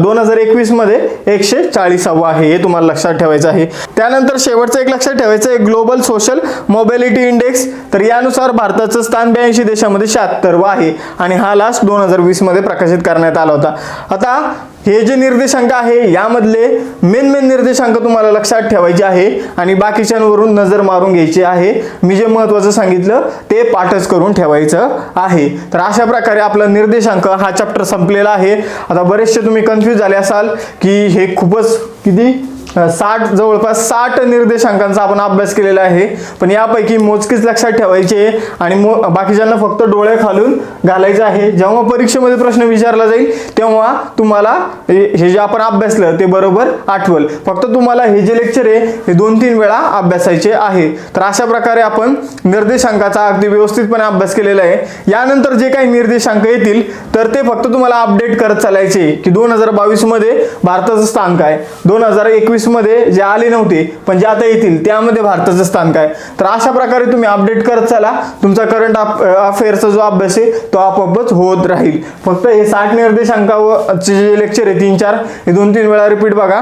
2021 मध्ये 140 आहे. हे तुम्हाला लक्षात ठेवायचं आहे. त्यानंतर शेवटचं एक लक्षात ठेवायचं आहे ग्लोबल सोशल मोबिलिटी इंडेक्स. तर यानुसार भारताचं स्थान 82 देशामध्ये 76 आहे आणि हा लास्ट 2020 मध्ये प्रकाशित करण्यात आला होता. आता हे जे निर्देशांक आहे यामधले मेन निर्देशांक तुम्हाला लक्षात ठेवायचे आहे आणि बाकीच्यांवरून नजर मारून घ्यायची आहे. मी जे महत्त्वाचं सांगितलं ते पाठच करून ठेवायचं आहे. तर अशा प्रकारे आपला निर्देशांक हा चॅप्टर संपलेला आहे. आता बरेचसे तुम्ही कन्फ्यूज झाले असाल की हे खूपच किती जवळपास 60 निर्देशांकांचा आपण अभ्यास केलेला आहे, पण यापैकी मोजकीच लक्षात ठेवायचे आणि बाकीच्यांना फक्त डोळे खालून घालायचं आहे. जेव्हा परीक्षेमध्ये प्रश्न विचारला जाईल तेव्हा तुम्हाला हे जे आपण अभ्यासलं ते बरोबर आठवल. फक्त तुम्हाला हे जे लेक्चर आहे हे 2-3 वेळा अभ्यासायचे आहे. तर अशा प्रकारे आपण निर्देशांकाचा अगदी व्यवस्थितपणे अभ्यास केलेला आहे. यानंतर जे काही निर्देशांक येतील तर ते फक्त तुम्हाला अपडेट करत चालायचे की 2022 मध्ये भारताचं स्थान काय, 2021 मध्ये जे आले नव्हते पण जे आता येतील त्यामध्ये भारताचं स्थान काय. तर अशा प्रकारे तुम्ही अपडेट करत चला. तुमचा करंट अफेअरचा जो अभ्यास आहे तो आपोआपच होत राहील. फक्त हे 60 निर्देशांकाचे जे लेक्चर आहे 3-4 हे 2-3 वेळा रिपीट बघा.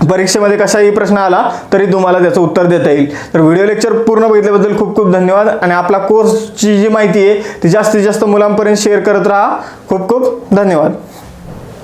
परीक्षेमध्ये कशाही प्रश्न आला तरी तुम्हाला त्याचं उत्तर देता येईल. तर व्हिडिओ लेक्चर पूर्ण बघितल्याबद्दल खूप खूप धन्यवाद आणि आपला कोर्सची जी माहिती आहे ती जास्तीत जास्त मुलांपर्यंत शेअर करत राहा. खूप खूप धन्यवाद.